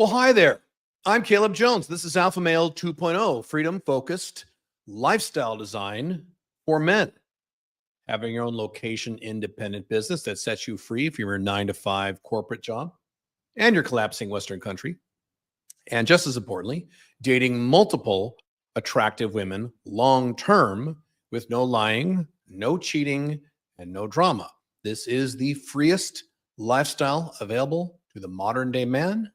Well, hi there. I'm Caleb Jones. This is Alpha Male 2.0, freedom-focused lifestyle design for men. Having your own location-independent business that sets you free from your 9-to-5 corporate job and your collapsing Western country. And just as importantly, dating multiple attractive women long-term with no lying, no cheating, and no drama. This is the freest lifestyle available to the modern-day man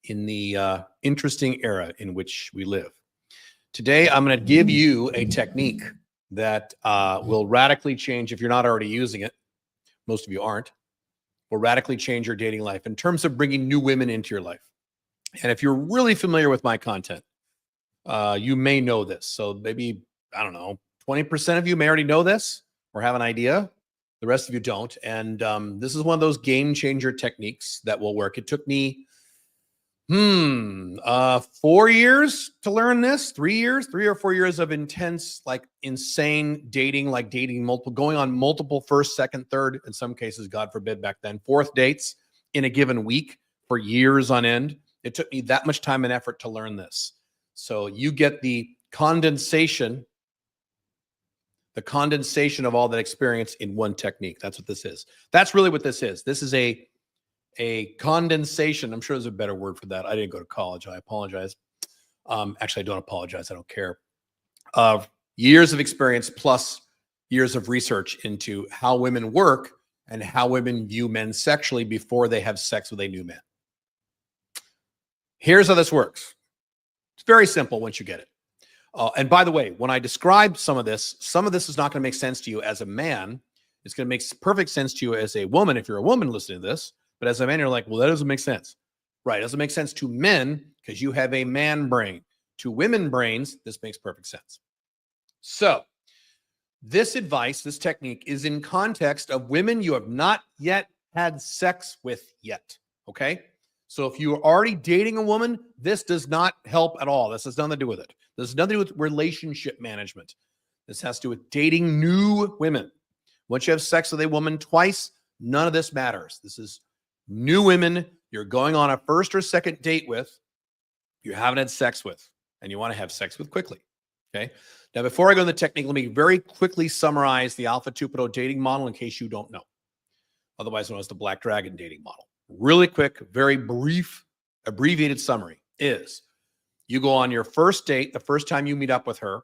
in the interesting era in which we live. Today, I'm going to give you a technique that will radically change, if you're not already using it, most of you aren't, will radically change your dating life in terms of bringing new women into your life. And if you're really familiar with my content, you may know this. So maybe, I don't know, 20% of you may already know this or have an idea. The rest of you don't. And this is one of those game changer techniques that will work. It took me 4 years to learn this. 3 years, 3 or 4 years of intense, like insane dating, like dating multiple, going on multiple first, second, third, in some cases, God forbid back then, fourth dates in a given week for years on end. It took me that much time and effort to learn this. So you get the condensation of all that experience in one technique. That's what this is. That's really what this is. This is a condensation. I'm sure there's a better word for that. I didn't go to college. I apologize. Actually, I don't apologize. I don't care. Of years of experience plus years of research into how women work and how women view men sexually before they have sex with a new man. Here's how this works. It's very simple once you get it. And by the way, when I describe some of this is not going to make sense to you as a man. It's going to make perfect sense to you as a woman if you're a woman listening to this. But as a man, you're like, well, that doesn't make sense. Right. It doesn't make sense to men because you have a man brain. To women brains, this makes perfect sense. So this advice, this technique is in context of women you have not yet had sex with yet. Okay. So if you are already dating a woman, this does not help at all. This has nothing to do with it. This has nothing to do with relationship management. This has to do with dating new women. Once you have sex with a woman twice, none of this matters. This is new women you're going on a first or second date with, you haven't had sex with, and you want to have sex with quickly. Okay. Now, before I go into the technique, let me very quickly summarize the Alpha 2.0 dating model in case you don't know. Otherwise known as the Black Dragon dating model. Really quick, very brief, abbreviated summary is you go on your first date, the first time you meet up with her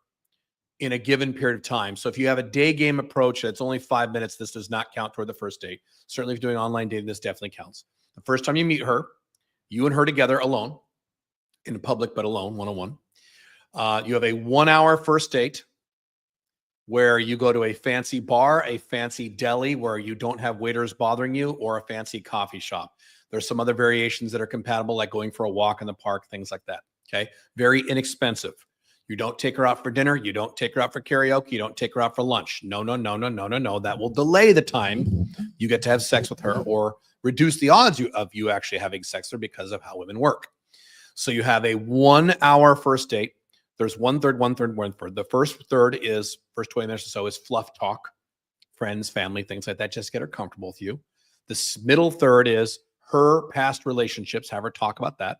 in a given period of time. So if you have a day game approach, that's only 5 minutes. This does not count toward the first date. Certainly if you're doing online dating, this definitely counts. The first time you meet her, you and her together alone, in public, but alone, one-on-one. You have a 1-hour first date where you go to a fancy bar, a fancy deli where you don't have waiters bothering you, or a fancy coffee shop. There's some other variations that are compatible, like going for a walk in the park, things like that. Okay. Very inexpensive. You don't take her out for dinner. You don't take her out for karaoke. You don't take her out for lunch. No. That will delay the time you get to have sex with her or reduce the odds of you actually having sex with her because of how women work. So you have a 1-hour first date. There's one third. The first 20 minutes or so is fluff talk, friends, family, things like that. Just get her comfortable with you. The middle third is her past relationships. Have her talk about that.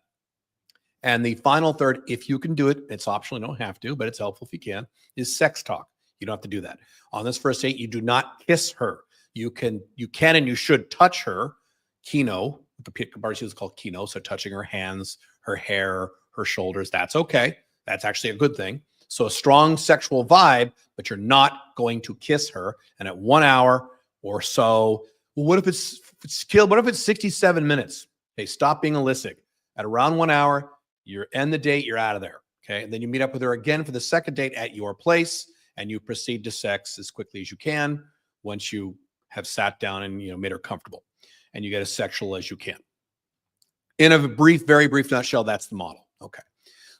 And the final third, if you can do it, it's optional, you don't have to, but it's helpful if you can, is sex talk. You don't have to do that. On this first date, you do not kiss her. You can and you should touch her. Kino, the pickup artist is called Kino. So touching her hands, her hair, her shoulders, that's okay. That's actually a good thing. So a strong sexual vibe, but you're not going to kiss her. And at 1 hour or so, well, what if it's killed? What if it's 67 minutes? Hey, stop being illicit. At around 1 hour, you end the date, you're out of there. Okay. And then you meet up with her again for the second date at your place, and you proceed to sex as quickly as you can once you have sat down and made her comfortable, and you get as sexual as you can. In a very brief nutshell, that's the model. Okay.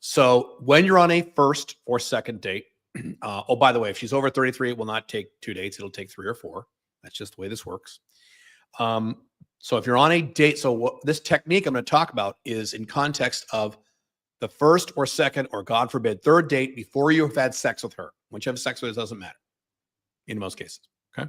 So when you're on a first or second date, oh, by the way, if she's over 33, it will not take 2 dates. It'll take 3 or 4. That's just the way this works. So if you're on a date, this technique I'm going to talk about is in context of the first or second, or God forbid, third date before you have had sex with her. Once you have sex with her, it doesn't matter in most cases. Okay.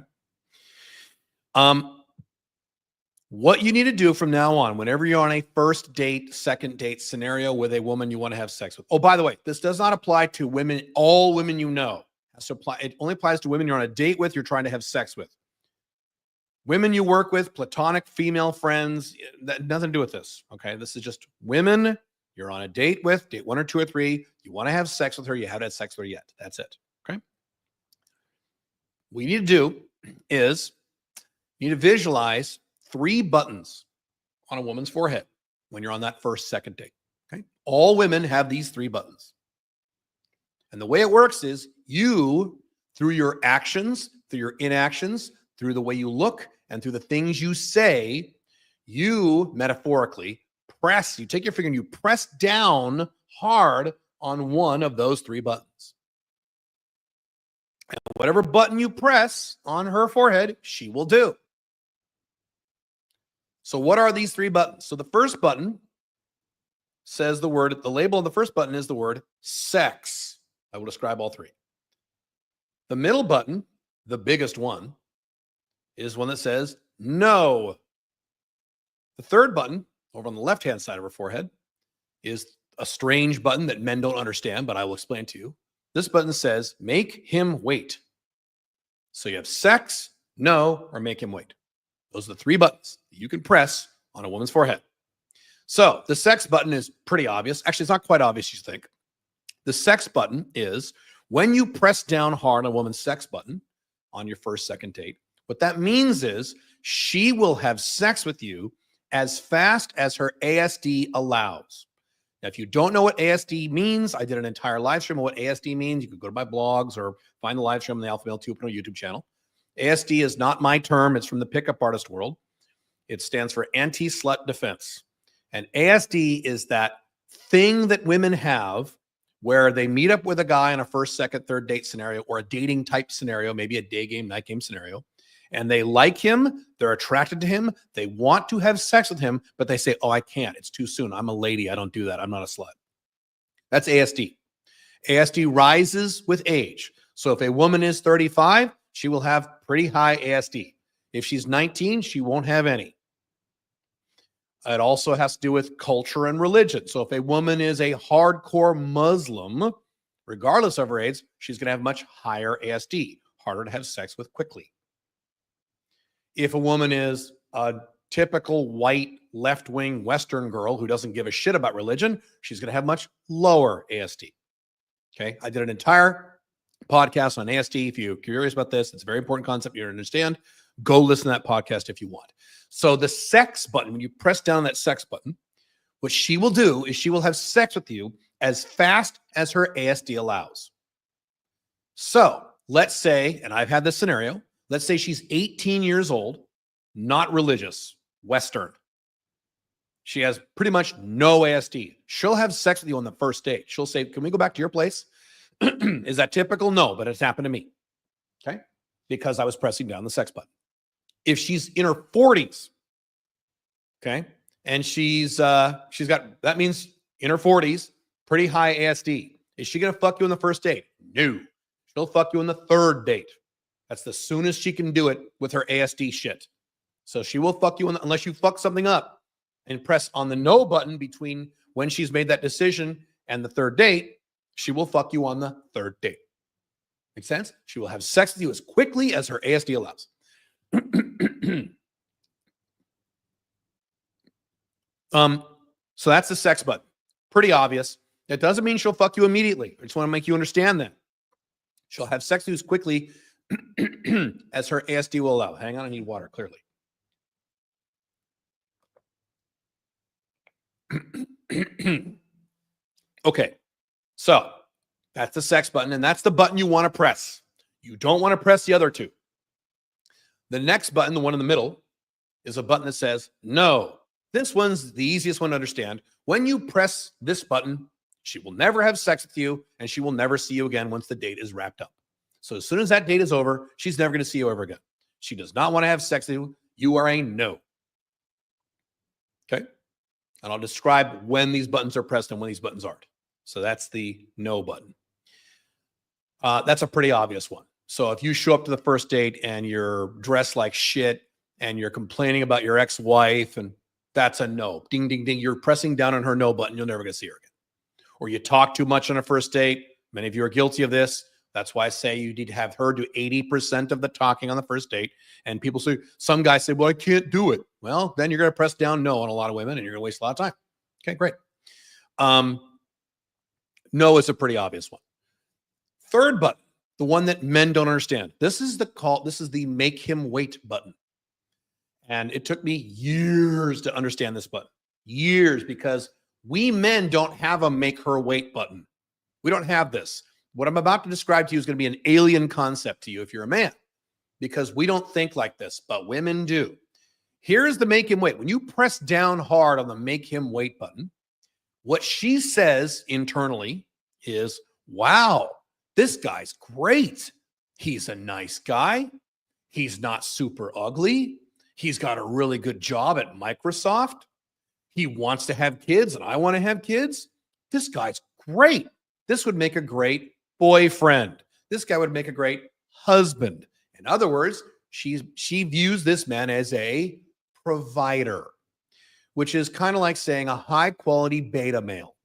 What you need to do from now on, whenever you're on a first date, second date scenario with a woman you want to have sex with. Oh, by the way, this does not apply to women, all women you know. It only applies to women you're on a date with, you're trying to have sex with. Women you work with, platonic female friends, that nothing to do with this. Okay. This is just women you're on a date with, date 1 or 2 or 3. You want to have sex with her. You haven't had sex with her yet. That's it. Okay. What you need to do is you need to visualize 3 buttons on a woman's forehead when you're on that first, second date. Okay. All women have these 3 buttons. And the way it works is you, through your actions, through your inactions, through the way you look, and through the things you say, you metaphorically you take your finger and you press down hard on one of those 3 buttons. And whatever button you press on her forehead, she will do. So what are these 3 buttons? So the first button says the label of the first button is the word sex. I will describe all 3. The middle button, the biggest one, is one that says no. The third button, over on the left-hand side of her forehead, is a strange button that men don't understand, but I will explain to you. This button says make him wait. So you have sex, no, or make him wait. Those are the 3 buttons you can press on a woman's forehead. So the sex button is pretty obvious. Actually, it's not quite obvious, you think. The sex button is when you press down hard on a woman's sex button on your first, second date, what that means is she will have sex with you as fast as her ASD allows. Now, if you don't know what ASD means, I did an entire live stream of what ASD means. You can go to my blogs or find the live stream on the Alpha Male 2.0 YouTube channel. ASD is not my term. It's from the pickup artist world. It stands for anti-slut defense. And ASD is that thing that women have where they meet up with a guy on a first, second, third date scenario or a dating type scenario, maybe a day game, night game scenario, and they like him, they're attracted to him, they want to have sex with him, but they say, oh, I can't. It's too soon. I'm a lady. I don't do that. I'm not a slut. That's ASD. ASD rises with age. So if a woman is 35, she will have pretty high ASD. If she's 19, she won't have any. It also has to do with culture and religion. So if a woman is a hardcore Muslim, regardless of her age, she's going to have much higher ASD, harder to have sex with quickly. If a woman is a typical white left-wing Western girl who doesn't give a shit about religion, she's going to have much lower ASD. Okay. I did an entire podcast on ASD. If you're curious about this, it's a very important concept you understand. Go listen to that podcast if you want. So the sex button, when you press down that sex button, what she will do is she will have sex with you as fast as her ASD allows. So let's say, and I've had this scenario, let's say she's 18 years old, not religious, Western. She has pretty much no ASD. She'll have sex with you on the first date. She'll say, can we go back to your place? Is that typical? No, but it's happened to me. Okay. Because I was pressing down the sex button. If she's in her 40s, okay, and she's got, that means in her 40s, pretty high ASD. Is she going to fuck you on the first date? No. She'll fuck you on the third date. That's the soonest she can do it with her ASD shit. So she will fuck you unless you fuck something up and press on the no button between when she's made that decision and the third date. She will fuck you on the third date. Make sense? She will have sex with you as quickly as her ASD allows. So that's the sex button. Pretty obvious. That doesn't mean she'll fuck you immediately. I just want to make you understand that. She'll have sex with you as quickly as her ASD will allow. Hang on, I need water, clearly. Okay, so that's the sex button, and that's the button you want to press. You don't want to press the other 2. The next button, the one in the middle, is a button that says no. This one's the easiest one to understand. When you press this button, she will never have sex with you, and she will never see you again once the date is wrapped up. So as soon as that date is over, she's never going to see you ever again. She does not want to have sex with you. You are a no. Okay? And I'll describe when these buttons are pressed and when these buttons aren't. So that's the no button. That's a pretty obvious one. So if you show up to the first date and you're dressed like shit and you're complaining about your ex-wife, and that's a no. Ding, ding, ding. You're pressing down on her no button. You'll never get to see her again. Or you talk too much on a first date. Many of you are guilty of this. That's why I say you need to have her do 80% of the talking on the first date. And people say, some guys say, well, I can't do it. Well, then you're going to press down no on a lot of women and you're going to waste a lot of time. Okay, great. No is a pretty obvious one. Third button, the one that men don't understand. This is the make him wait button. And it took me years to understand this button. Years, because we men don't have a make her wait button. We don't have this. What I'm about to describe to you is going to be an alien concept to you if you're a man, because we don't think like this, but women do. Here's the make him wait. When you press down hard on the make him wait button, what she says internally is, wow, this guy's great. He's a nice guy. He's not super ugly. He's got a really good job at Microsoft. He wants to have kids and I want to have kids. This guy's great. This would make a great boyfriend. This guy would make a great husband. In other words, she views this man as a provider, which is kind of like saying a high quality beta male.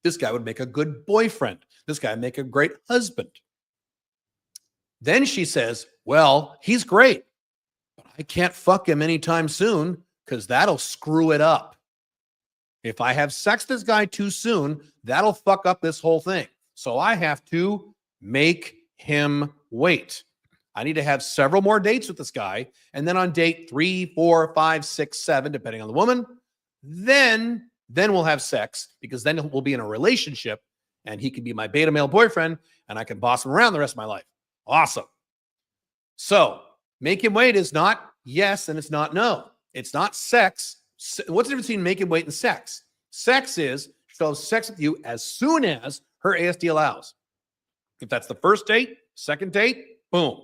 This guy would make a good boyfriend. This guy would make a great husband. Then she says, well, he's great, but I can't fuck him anytime soon because that'll screw it up. If I have sex with this guy too soon, that'll fuck up this whole thing. So I have to make him wait. I need to have several more dates with this guy. And then on date 3, 4, 5, 6, 7, depending on the woman, then we'll have sex, because then we'll be in a relationship and he can be my beta male boyfriend and I can boss him around the rest of my life. Awesome. So make him wait is not yes and it's not no. It's not sex. What's the difference between make him wait and sex? Sex is she'll have sex with you as soon as her ASD allows. If that's the first date, second date, boom.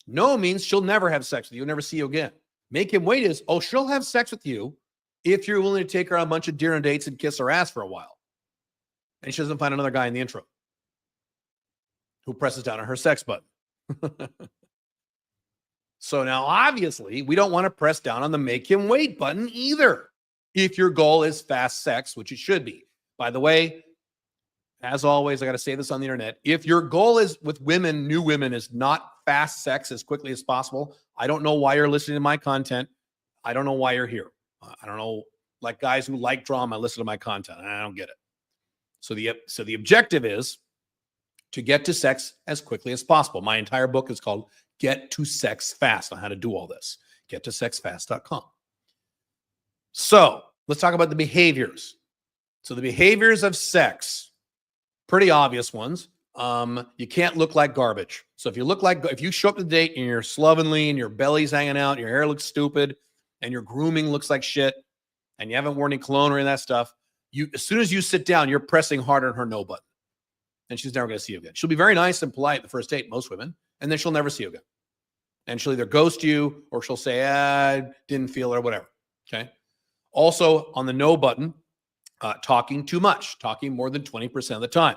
No means she'll never have sex with you, never see you again. Make him wait is, oh, she'll have sex with you if you're willing to take her on a bunch of dinner dates and kiss her ass for a while. And she doesn't find another guy in the intro who presses down on her sex button. So now, obviously, we don't want to press down on the make him wait button either, if your goal is fast sex, which it should be. By the way, as always, I got to say this on the internet. If your goal is with women, new women, is not fast sex as quickly as possible, I don't know why you're listening to my content. I don't know why you're here. I don't know, like guys who like drama listen to my content. I don't get it. So the objective is to get to sex as quickly as possible. My entire book is called Get to Sex Fast on how to do all this. GetToSexFast.com. So let's talk about the behaviors. So the behaviors of sex, pretty obvious ones. You can't look like garbage. So if you show up to the date and you're slovenly and your belly's hanging out, your hair looks stupid, and your grooming looks like shit, and you haven't worn any cologne or any of that stuff, as soon as you sit down, you're pressing hard on her no button. And she's never going to see you again. She'll be very nice and polite the first date, most women, and then she'll never see you again. And she'll either ghost you or she'll say, I didn't feel it or whatever. Okay. Also on the no button, talking too much, talking more than 20% of the time.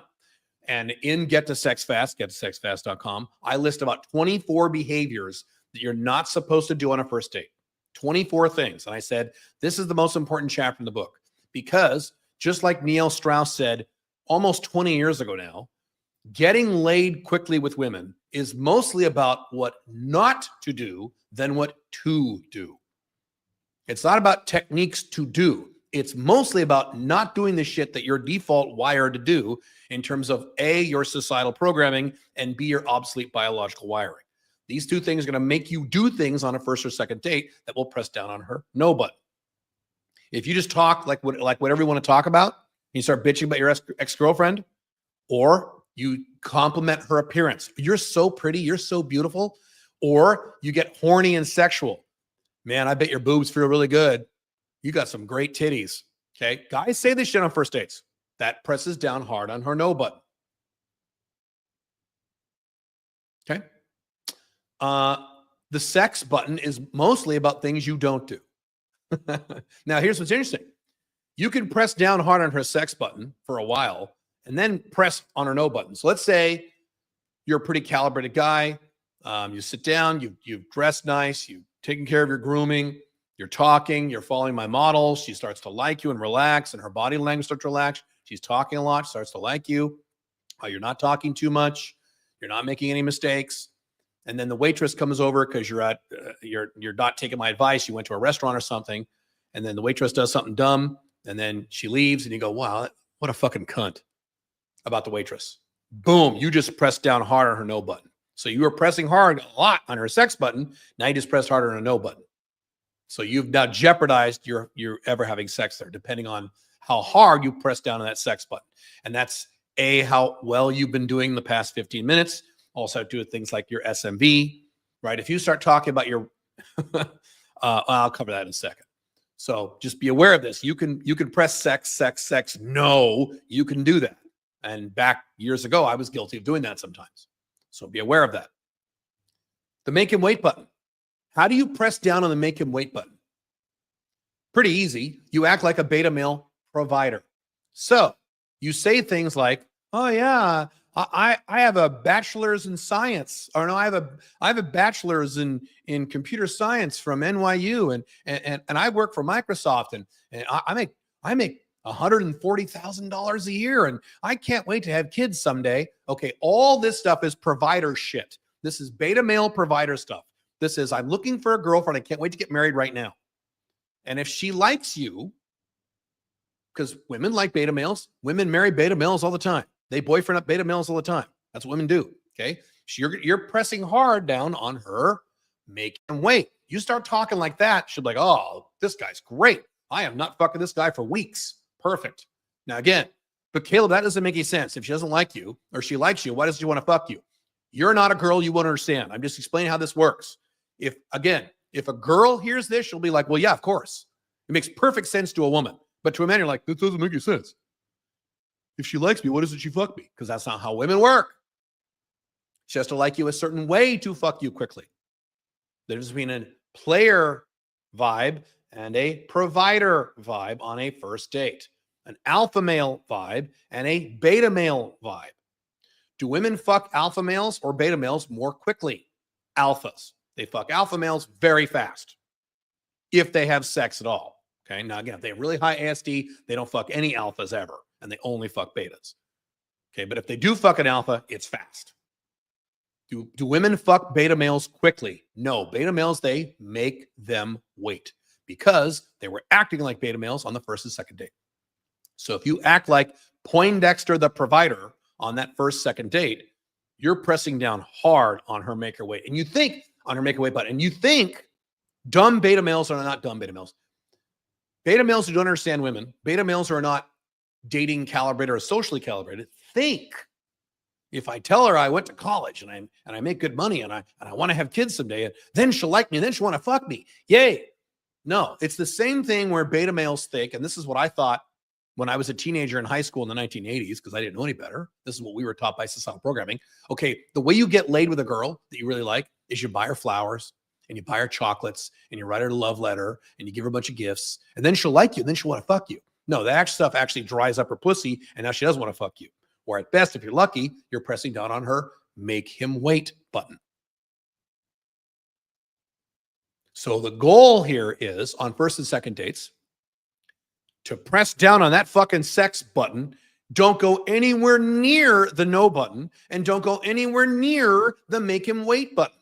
And in Get to Sex Fast, GetToSexFast.com, I list about 24 behaviors that you're not supposed to do on a first date. 24 things. And I said, this is the most important chapter in the book, because just like Neil Strauss said almost 20 years ago now, getting laid quickly with women is mostly about what not to do than what to do. It's not about techniques to do. It's mostly about not doing the shit that you're default wired to do in terms of A, your societal programming, and B, your obsolete biological wiring. These two things are going to make you do things on a first or second date that will press down on her no button. If you just talk like whatever you want to talk about, you start bitching about your ex-girlfriend, or you compliment her appearance. You're so pretty. You're so beautiful. Or you get horny and sexual. Man, I bet your boobs feel really good. You got some great titties. Okay. Guys say this shit on first dates. That presses down hard on her no button. Okay. The sex button is mostly about things you don't do. Now, here's what's interesting. You can press down hard on her sex button for a while and then press on her no button. So let's say you're a pretty calibrated guy. You sit down, you've dressed nice, you taking care of your grooming, you're talking, you're following my models. She starts to like you and relax, and her body language starts to relax. She's talking a lot, starts to like you. You're not talking too much. You're not making any mistakes. And then the waitress comes over because you're not taking my advice. You went to a restaurant or something, and then the waitress does something dumb, and then she leaves, and you go, wow, what a fucking cunt about the waitress. Boom, you just pressed down hard on her no button. So you were pressing hard a lot on her sex button. Now you just pressed harder on a no button. So you've now jeopardized your ever having sex there, depending on how hard you press down on that sex button. And that's how well you've been doing the past 15 minutes. Also do things like your SMV, right? If you start talking about your, I'll cover that in a second. So just be aware of this. You can press sex. No, you can do that. And back years ago, I was guilty of doing that sometimes. So be aware of that. The make him wait button. How do you press down on the make him wait button? Pretty easy. You act like a beta male provider. So you say things like, oh yeah, I have a bachelor's in science, or no, I have a bachelor's in computer science from NYU, and I work for Microsoft, and I make $140,000 a year, and I can't wait to have kids someday. Okay, all this stuff is provider shit. This is beta male provider stuff. This is, I'm looking for a girlfriend. I can't wait to get married right now. And if she likes you, because women like beta males, women marry beta males all the time. They boyfriend up beta males all the time. That's what women do. Okay. So you're pressing hard down on her, make him wait. You start talking like that, she'll be like, oh, this guy's great. I am not fucking this guy for weeks. Perfect. Now, again, but Caleb, that doesn't make any sense. If she doesn't like you or she likes you, why does she want to fuck you? You're not a girl. You won't understand. I'm just explaining how this works. If a girl hears this, she'll be like, well, yeah, of course. It makes perfect sense to a woman. But to a man, you're like, this doesn't make any sense. If she likes me, why doesn't she fuck me? Because that's not how women work. She has to like you a certain way to fuck you quickly. There's been a player vibe and a provider vibe on a first date. An alpha male vibe and a beta male vibe. Do women fuck alpha males or beta males more quickly? Alphas. They fuck alpha males very fast if they have sex at all. Okay. Now, again, if they have really high ASD, they don't fuck any alphas ever, and they only fuck betas. Okay. But if they do fuck an alpha, it's fast. Do women fuck beta males quickly? No. Beta males, they make them wait because they were acting like beta males on the first and second date. So if you act like Poindexter the provider on that first, second date, you're pressing down hard on her make her wait. And you think on her make her wait button, and you think dumb beta males are not dumb beta males. Beta males who don't understand women, beta males who are not dating calibrated or socially calibrated, think if I tell her I went to college and I make good money and I want to have kids someday, and then she'll like me and then she'll want to fuck me. Yay. No, it's the same thing where beta males think, and this is what I thought when I was a teenager in high school in the 1980s, because I didn't know any better. This is what we were taught by societal programming. Okay, the way you get laid with a girl that you really like is you buy her flowers, and you buy her chocolates, and you write her a love letter, and you give her a bunch of gifts, and then she'll like you, and then she'll want to fuck you. No, that stuff actually dries up her pussy, and now she doesn't want to fuck you. Or at best, if you're lucky, you're pressing down on her make him wait button. So the goal here is, on first and second dates, to press down on that fucking sex button. Don't go anywhere near the no button, and don't go anywhere near the make him wait button.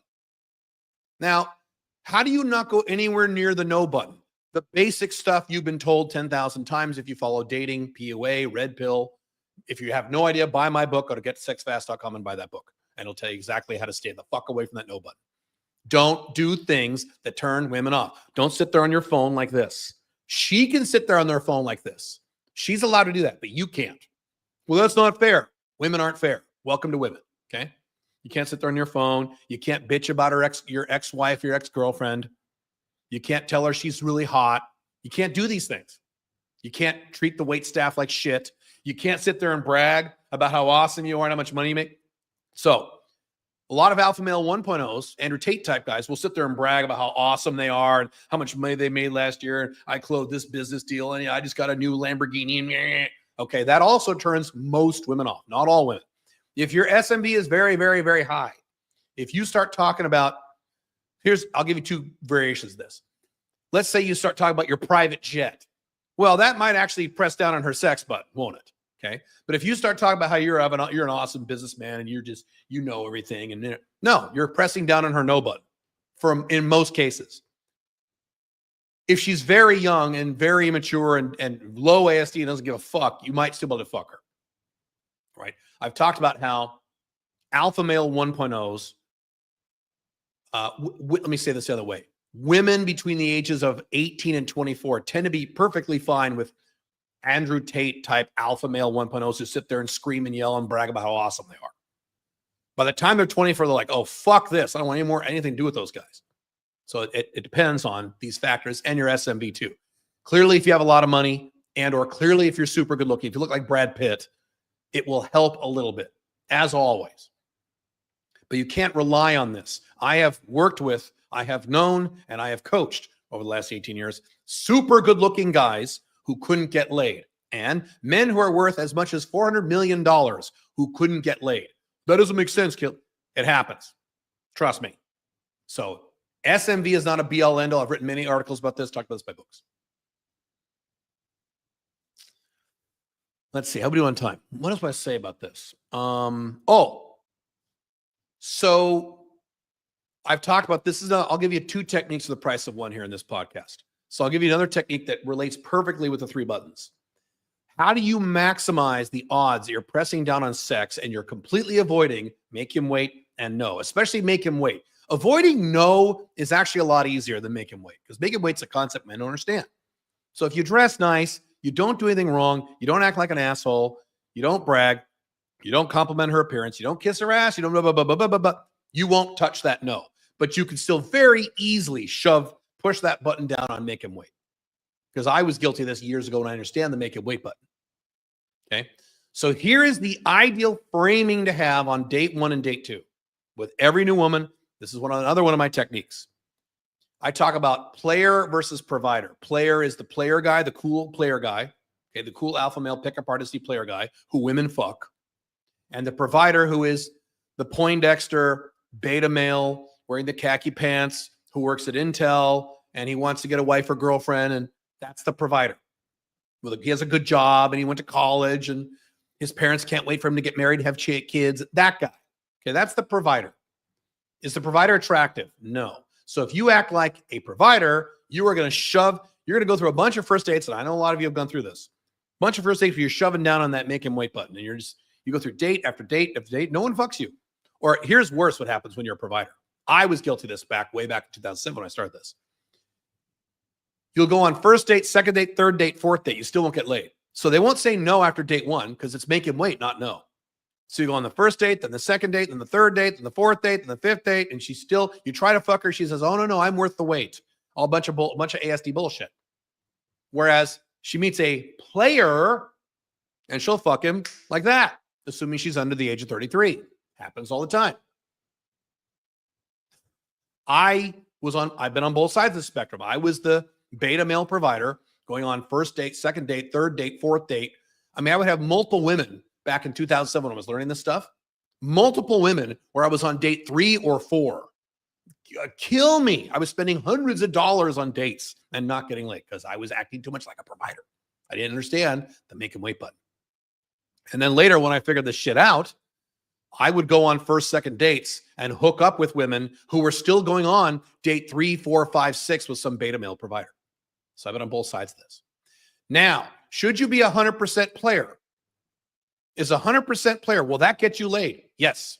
Now, how do you not go anywhere near the no button? The basic stuff you've been told 10,000 times if you follow dating, PUA, red pill. If you have no idea, buy my book. Go to getsexfast.com and buy that book. And it'll tell you exactly how to stay the fuck away from that no button. Don't do things that turn women off. Don't sit there on your phone like this. She can sit there on their phone like this. She's allowed to do that, but you can't. Well, that's not fair. Women aren't fair. Welcome to women. Okay. You can't sit there on your phone. You can't bitch about your ex-wife, your ex-girlfriend. You can't tell her she's really hot. You can't do these things. You can't treat the wait staff like shit. You can't sit there and brag about how awesome you are and how much money you make. So a lot of alpha male 1.0s, Andrew Tate type guys, will sit there and brag about how awesome they are and how much money they made last year. And I closed this business deal and I just got a new Lamborghini. Okay, that also turns most women off, not all women. If your SMB is very, very, very high, if you start talking about, I'll give you two variations of this. Let's say you start talking about your private jet. Well, that might actually press down on her sex button, won't it? Okay. But if you start talking about how you're an awesome businessman and you know everything, and no, you're pressing down on her no button in most cases. If she's very young and very immature and low ASD and doesn't give a fuck, you might still be able to fuck her. Right. I've talked about how alpha male 1.0s, let me say this the other way. Women between the ages of 18 and 24 tend to be perfectly fine with Andrew Tate type alpha male 1.0s who sit there and scream and yell and brag about how awesome they are. By the time they're 24, they're like, oh, fuck this. I don't want anything to do with those guys. So it depends on these factors and your SMV too. Clearly, if you have a lot of money or clearly if you're super good looking, if you look like Brad Pitt, it will help a little bit, as always. But you can't rely on this. I have known, and I have coached over the last 18 years, super good looking guys who couldn't get laid, and men who are worth as much as $400 million who couldn't get laid. That doesn't make sense, Kil. It happens. Trust me. So SMV is not a be-all, end-all. I've written many articles about this, talked about this by books. Let's see. How are we doing on time? What else do I say about this? So I've talked about this. I'll give you two techniques for the price of one here in this podcast. So I'll give you another technique that relates perfectly with the 3 buttons. How do you maximize the odds that you're pressing down on sex and you're completely avoiding make him wait and no, especially make him wait? Avoiding no is actually a lot easier than make him wait, because make him wait's a concept men don't understand. So if you dress nice, you don't do anything wrong, you don't act like an asshole, you don't brag, you don't compliment her appearance, you don't kiss her ass, you don't blah, blah, blah, blah, blah, blah, you won't touch that no. But you can still very easily push that button down on make him wait. Because I was guilty of this years ago and I understand the make him wait button. Okay. So here is the ideal framing to have on date 1 and date 2. With every new woman, this is another one of my techniques. I talk about player versus provider. Player is the player guy, the cool player guy. Okay. The cool alpha male pickup artisty player guy who women fuck. And the provider who is the Poindexter beta male wearing the khaki pants who works at Intel and he wants to get a wife or girlfriend, and that's the provider. Well, he has a good job and he went to college and his parents can't wait for him to get married, have kids. That guy. Okay, that's the provider. Is the provider attractive? No. So if you act like a provider, you're going to go through a bunch of first dates, and I know a lot of you have gone through this. A bunch of first dates where you're shoving down on that make him wait button, and you go through date after date after date. No one fucks you. Or here's worse what happens when you're a provider. I was guilty of this way back in 2007 when I started this. You'll go on first date, second date, third date, fourth date. You still won't get laid. So they won't say no after date 1 because it's make him wait, not no. So you go on the first date, then the second date, then the third date, then the fourth date, then the fifth date, and you try to fuck her. She says, "Oh no, I'm worth the wait." All a bunch of ASD bullshit. Whereas she meets a player and she'll fuck him like that, assuming she's under the age of 33. Happens all the time. I've been on both sides of the spectrum. I was the beta male provider going on first date, second date, third date, fourth date. I mean, I would have multiple women back in 2007 when I was learning this stuff. Multiple women where I was on date 3 or 4. Kill me. I was spending hundreds of dollars on dates and not getting laid because I was acting too much like a provider. I didn't understand the make him wait button. And then later when I figured this shit out, I would go on first, second dates and hook up with women who were still going on date 3, 4, 5, 6 with some beta male provider. So I've been on both sides of this. Now, should you be 100% player? Is 100% player, will that get you laid? Yes.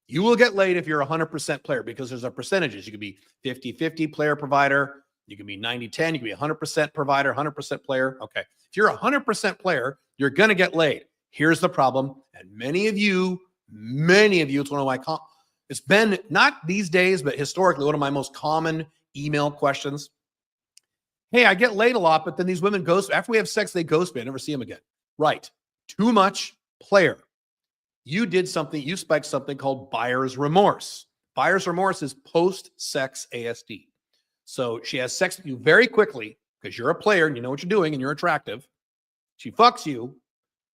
You will get laid if you're 100% player because there's a percentages. You could be 50-50 player provider. You can be 90-10. You can be 100% provider, 100% player. Okay. If you're 100% player, you're going to get laid. Here's the problem. And many of you, it's one of my, it's been not these days, but historically, one of my most common email questions. Hey, I get laid a lot, but then these women ghost. After we have sex, they ghost me. I never see them again. Right. Too much player. You did something, you spiked something called buyer's remorse. Buyer's remorse is post-sex ASD. So she has sex with you very quickly because you're a player and you know what you're doing and you're attractive. She fucks you.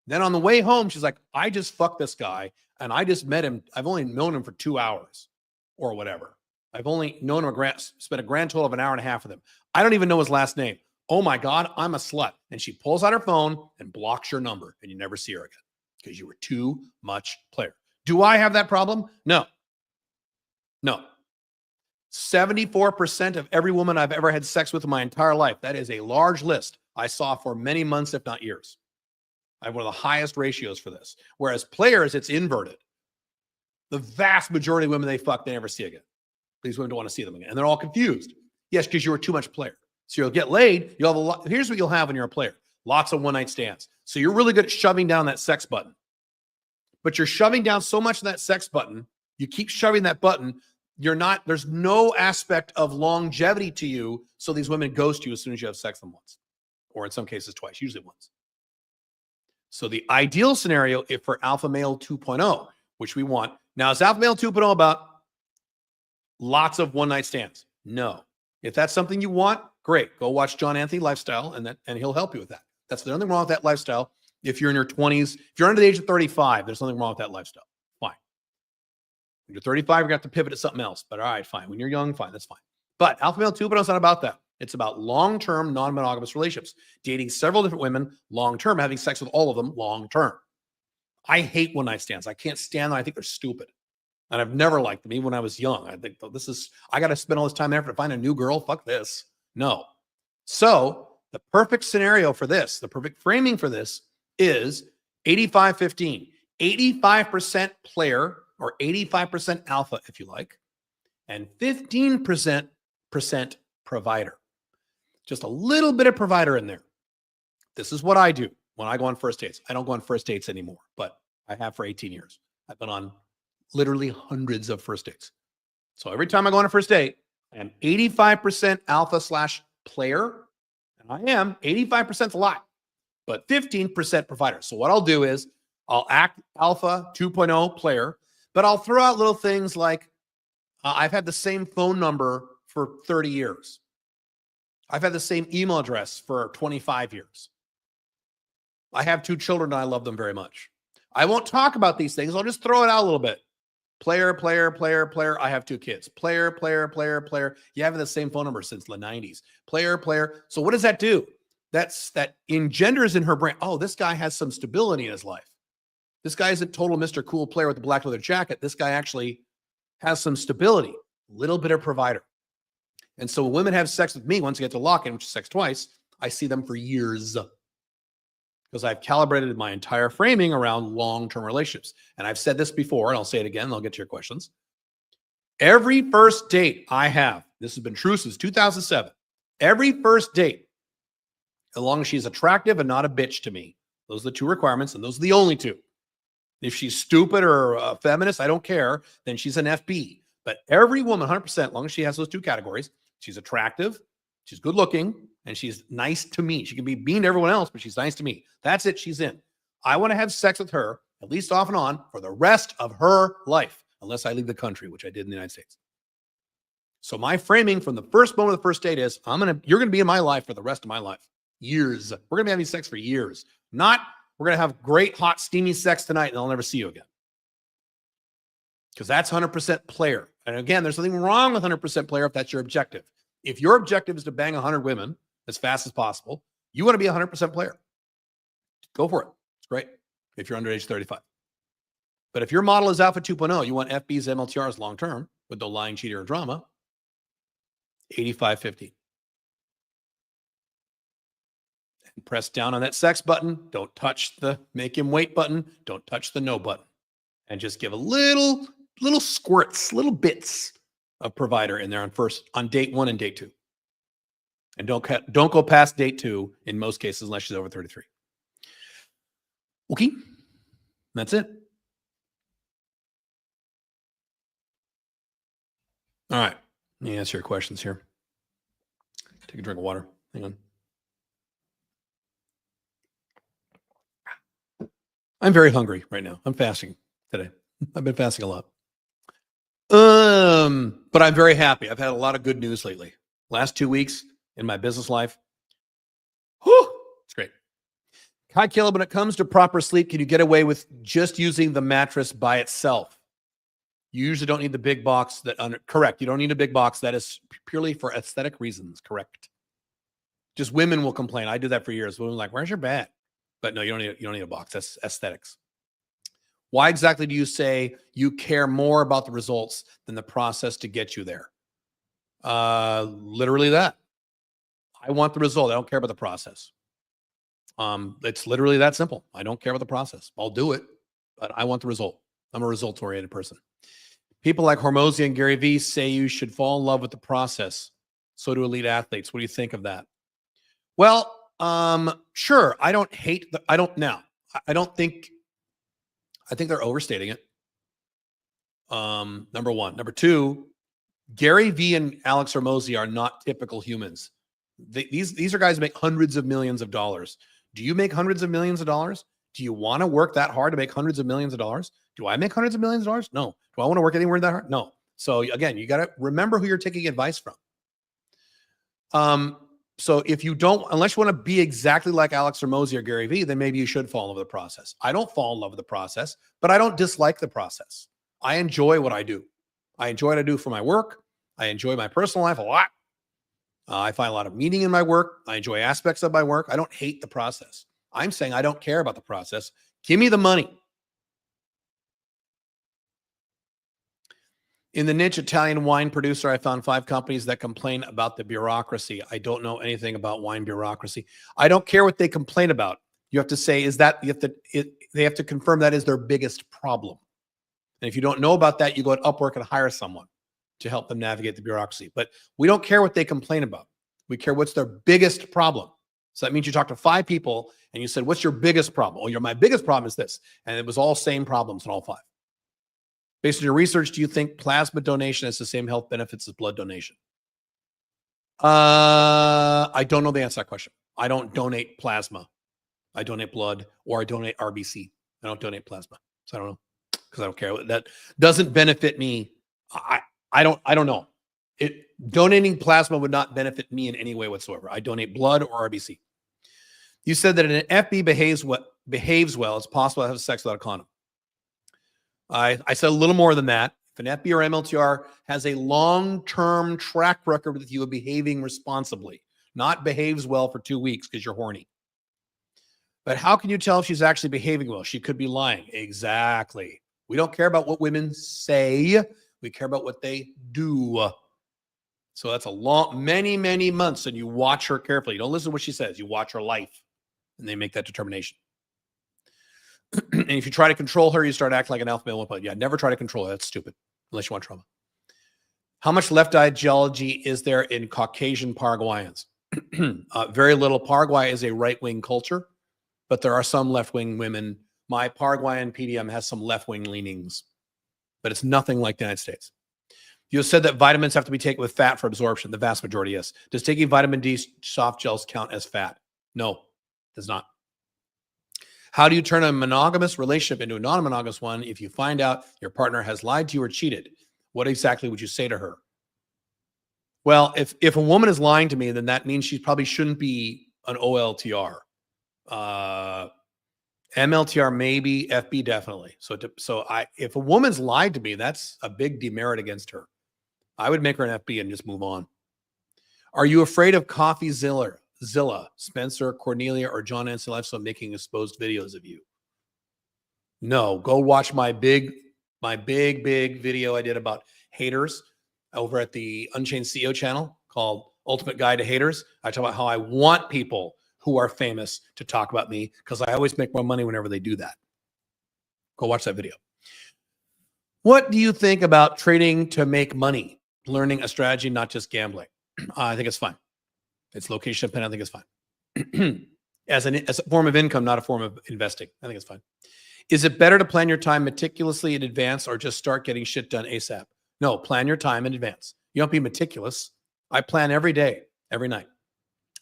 Then on the way home, she's like, I just fucked this guy and I just met him. I've only known him for 2 hours or whatever. I've only known him spent a grand total of an hour and a half with him. I don't even know his last name. Oh my God, I'm a slut. And she pulls out her phone and blocks your number, and you never see her again because you were too much player. Do I have that problem? No. 74% of every woman I've ever had sex with in my entire life. That is a large list I saw for many months, if not years. I have one of the highest ratios for this. Whereas players, it's inverted. The vast majority of women they fuck, they never see again. These women don't want to see them again. And they're all confused. Yes, because you were too much player. So you'll get laid. You'll have a lot. Here's what you'll have when you're a player. Lots of one-night stands. So you're really good at shoving down that sex button. But you're shoving down so much of that sex button, you keep shoving that button, there's no aspect of longevity to you. So these women ghost you as soon as you have sex with them once. Or in some cases twice, usually once. So the ideal scenario if for Alpha Male 2.0, which we want. Now, is Alpha Male 2.0 about lots of one-night stands? No. If that's something you want, great. Go watch John Anthony Lifestyle, and he'll help you with that. That's the only thing wrong with that lifestyle. If you're in your 20s, if you're under the age of 35, there's nothing wrong with that lifestyle. Fine. When you're 35, you're going to have to pivot to something else. But all right, fine. When you're young, fine. That's fine. But Alpha Male 2.0 is not about that. It's about long-term, non-monogamous relationships, dating several different women long-term, having sex with all of them long-term. I hate one-night stands. I can't stand them. I think they're stupid. And I've never liked them, even when I was young. I think I got to spend all this time and effort to find a new girl. Fuck this. No. So the perfect scenario for this, the perfect framing for this is 85-15. 85% player or 85% alpha, if you like, and 15% provider. Just a little bit of provider in there. This is what I do when I go on first dates. I don't go on first dates anymore, but I have for 18 years. I've been on literally hundreds of first dates. So every time I go on a first date, I am 85% alpha / player. And I am 85% a lot, but 15% provider. So what I'll do is I'll act Alpha 2.0 player, but I'll throw out little things like I've had the same phone number for 30 years. I've had the same email address for 25 years. I have 2 children and I love them very much. I won't talk about these things. I'll just throw it out a little bit. Player. I have 2 kids. Player. You have the same phone number since the 90s. Player. So what does that do? That engenders in her brain, oh, this guy has some stability in his life. This guy isn't total Mr. Cool player with the black leather jacket. This guy actually has some stability, a little bit of provider. And so when women have sex with me, once you get to lock-in, which is sex twice, I see them for years because I've calibrated my entire framing around long-term relationships. And I've said this before, and I'll say it again, and I'll get to your questions. Every first date I have, this has been true since 2007, every first date, as long as she's attractive and not a bitch to me, those are the 2 requirements, and those are the only 2. If she's stupid or a feminist, I don't care, then she's an FB. But every woman, 100%, as long as she has those 2 categories, she's attractive, she's good looking, and she's nice to me. She can be mean to everyone else, but she's nice to me. That's it. She's in. I want to have sex with her, at least off and on, for the rest of her life, unless I leave the country, which I did in the United States. So my framing from the first moment of the first date is, you're going to be in my life for the rest of my life. Years. We're going to be having sex for years. Not, we're going to have great, hot, steamy sex tonight, and I'll never see you again. Because that's 100% player. And again, there's nothing wrong with 100% player if that's your objective. If your objective is to bang 100 women as fast as possible, you want to be 100% player. Go for it. It's great if you're under age 35. But if your model is Alpha 2.0, you want FBs, MLTRs long-term with no lying, cheating, or drama, 85-15. And press down on that sex button. Don't touch the make him wait button. Don't touch the no button. And just give a little squirts, little bits of provider in there on date 1 and date 2. And don't go past date 2 in most cases unless she's over 33. Okay. That's it. All right. Let me answer your questions here. Take a drink of water. Hang on. I'm very hungry right now. I'm fasting today. I've been fasting a lot. But I'm very happy. I've had a lot of good news lately. Last 2 weeks in my business life. Whew, it's great. Hi, Caleb, when it comes to proper sleep, can you get away with just using the mattress by itself? You usually don't need the big box correct. You don't need a big box. That is purely for aesthetic reasons. Correct. Just women will complain. I did that for years. Women were like, where's your bed? But no, you don't need a box. That's aesthetics. Why exactly do you say you care more about the results than the process to get you there? Literally that. I want the result. I don't care about the process. It's literally that simple. I don't care about the process. I'll do it, but I want the result. I'm a result-oriented person. People like Hormozi and Gary Vee say you should fall in love with the process. So do elite athletes. What do you think of that? Well, sure. I don't think I think they're overstating it. Number one. Number two, Gary Vee and Alex Hormozi are not typical humans. These are guys who make hundreds of millions of dollars. Do you make hundreds of millions of dollars? Do you want to work that hard to make hundreds of millions of dollars? Do I make hundreds of millions of dollars? No. Do I want to work anywhere that hard? No. So again, you got to remember who you're taking advice from. So if you don't, unless you want to be exactly like Alex Hormozi or Gary Vee, then maybe you should fall in love with the process. I don't fall in love with the process, but I don't dislike the process. I enjoy what I do. I enjoy what I do for my work. I enjoy my personal life a lot. I find a lot of meaning in my work. I enjoy aspects of my work. I don't hate the process. I'm saying I don't care about the process. Give me the money. In the niche Italian wine producer, I found 5 companies that complain about the bureaucracy. I don't know anything about wine bureaucracy. I don't care what they complain about. You have to say, they have to confirm that is their biggest problem. And if you don't know about that, you go to Upwork and hire someone to help them navigate the bureaucracy. But we don't care what they complain about. We care what's their biggest problem. So that means you talk to 5 people and you said, what's your biggest problem? Oh, my biggest problem is this. And it was all same problems in all 5. Based on your research, do you think plasma donation has the same health benefits as blood donation? I don't know the answer to that question. I don't donate plasma. I donate blood, or I donate RBC. I don't donate plasma. So I don't know, because I don't care. That doesn't benefit me. I don't know. Donating plasma would not benefit me in any way whatsoever. I donate blood or RBC. You said that an FB behaves well, it's possible to have sex without a condom. I said a little more than that. If an FB or MLTR has a long-term track record with you of behaving responsibly, not behaves well for 2 weeks because you're horny. But how can you tell if she's actually behaving well? She could be lying. Exactly. We don't care about what women say. We care about what they do. So that's many, many months, and you watch her carefully. You don't listen to what she says. You watch her life, and they make that determination. And if you try to control her, you start acting like an alpha male. But yeah, never try to control her. That's stupid, unless you want trauma. How much left ideology is there in Caucasian Paraguayans? Very little. Paraguay is a right-wing culture, but there are some left-wing women. My Paraguayan PDM has some left-wing leanings, but it's nothing like the United States. You said that vitamins have to be taken with fat for absorption. The vast majority, yes. Does taking vitamin D soft gels count as fat? No, it does not. How do you turn a monogamous relationship into a non-monogamous one if you find out your partner has lied to you or cheated? What exactly would you say to her? Well, if a woman is lying to me, then that means she probably shouldn't be an OLTR. MLTR maybe, FB definitely. If a woman's lied to me, that's a big demerit against her. I would make her an FB and just move on. Are you afraid of Zilla, Spencer, Cornelia, or John Anson Lifestyle making exposed videos of you? No, go watch my big video I did about haters over at the Unchained CEO channel called Ultimate Guide to Haters. I talk about how I want people who are famous to talk about me because I always make more money whenever they do that. Go watch that video. What do you think about trading to make money? Learning a strategy, not just gambling. I think it's fine. It's location dependent. I think it's fine. as a form of income, not a form of investing. I think it's fine. Is it better to plan your time meticulously in advance or just start getting shit done ASAP? No, plan your time in advance. You don't be meticulous. I plan every day, every night.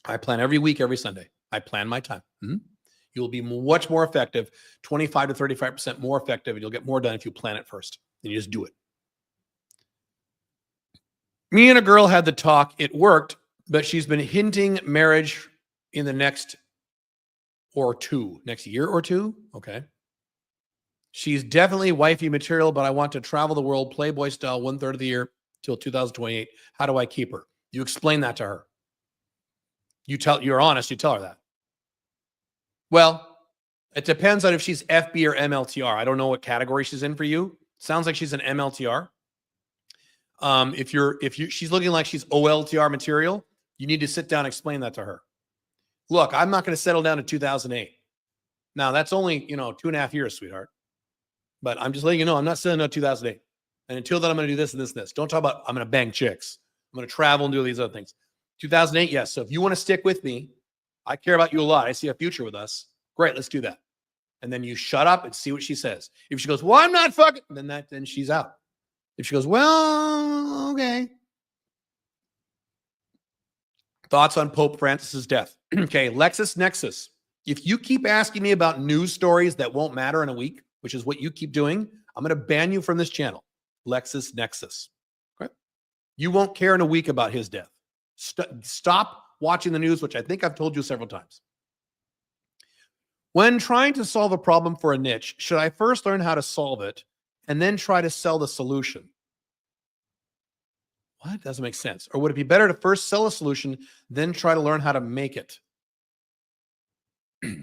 I plan every week, every Sunday. I plan my time. You will be much more effective, 25 to 35% more effective, and you'll get more done if you plan it first. And you just do it. Me and a girl had the talk. It worked, but she's been hinting marriage in the next year or two. Okay. She's definitely wifey material, but I want to travel the world, Playboy style, 1/3 of the year till 2028. How do I keep her? You explain that to her. You're honest. You tell her that. Well, it depends on if she's FB or MLTR. I don't know what category she's in for you. Sounds like she's an MLTR. She's looking like she's OLTR material, you need to sit down and explain that to her. Look, I'm not going to settle down to 2008. Now that's only, 2.5 years, sweetheart. But I'm just letting you know, I'm not settling down to 2008. And until then, I'm going to do this and this and this. Don't talk about, I'm going to bang chicks. I'm going to travel and do these other things. 2008, yes. So if you want to stick with me, I care about you a lot. I see a future with us. Great, let's do that. And then you shut up and see what she says. If she goes, well, I'm not fucking, then she's out. If she goes, well, okay. Thoughts on Pope Francis's death. Okay, LexisNexis. If you keep asking me about news stories that won't matter in a week, which is what you keep doing, I'm going to ban you from this channel. LexisNexis. Okay? You won't care in a week about his death. Stop watching the news, which I think I've told you several times. When trying to solve a problem for a niche, should I first learn how to solve it and then try to sell the solution? What? Doesn't make sense. Or would it be better to first sell a solution, then try to learn how to make it?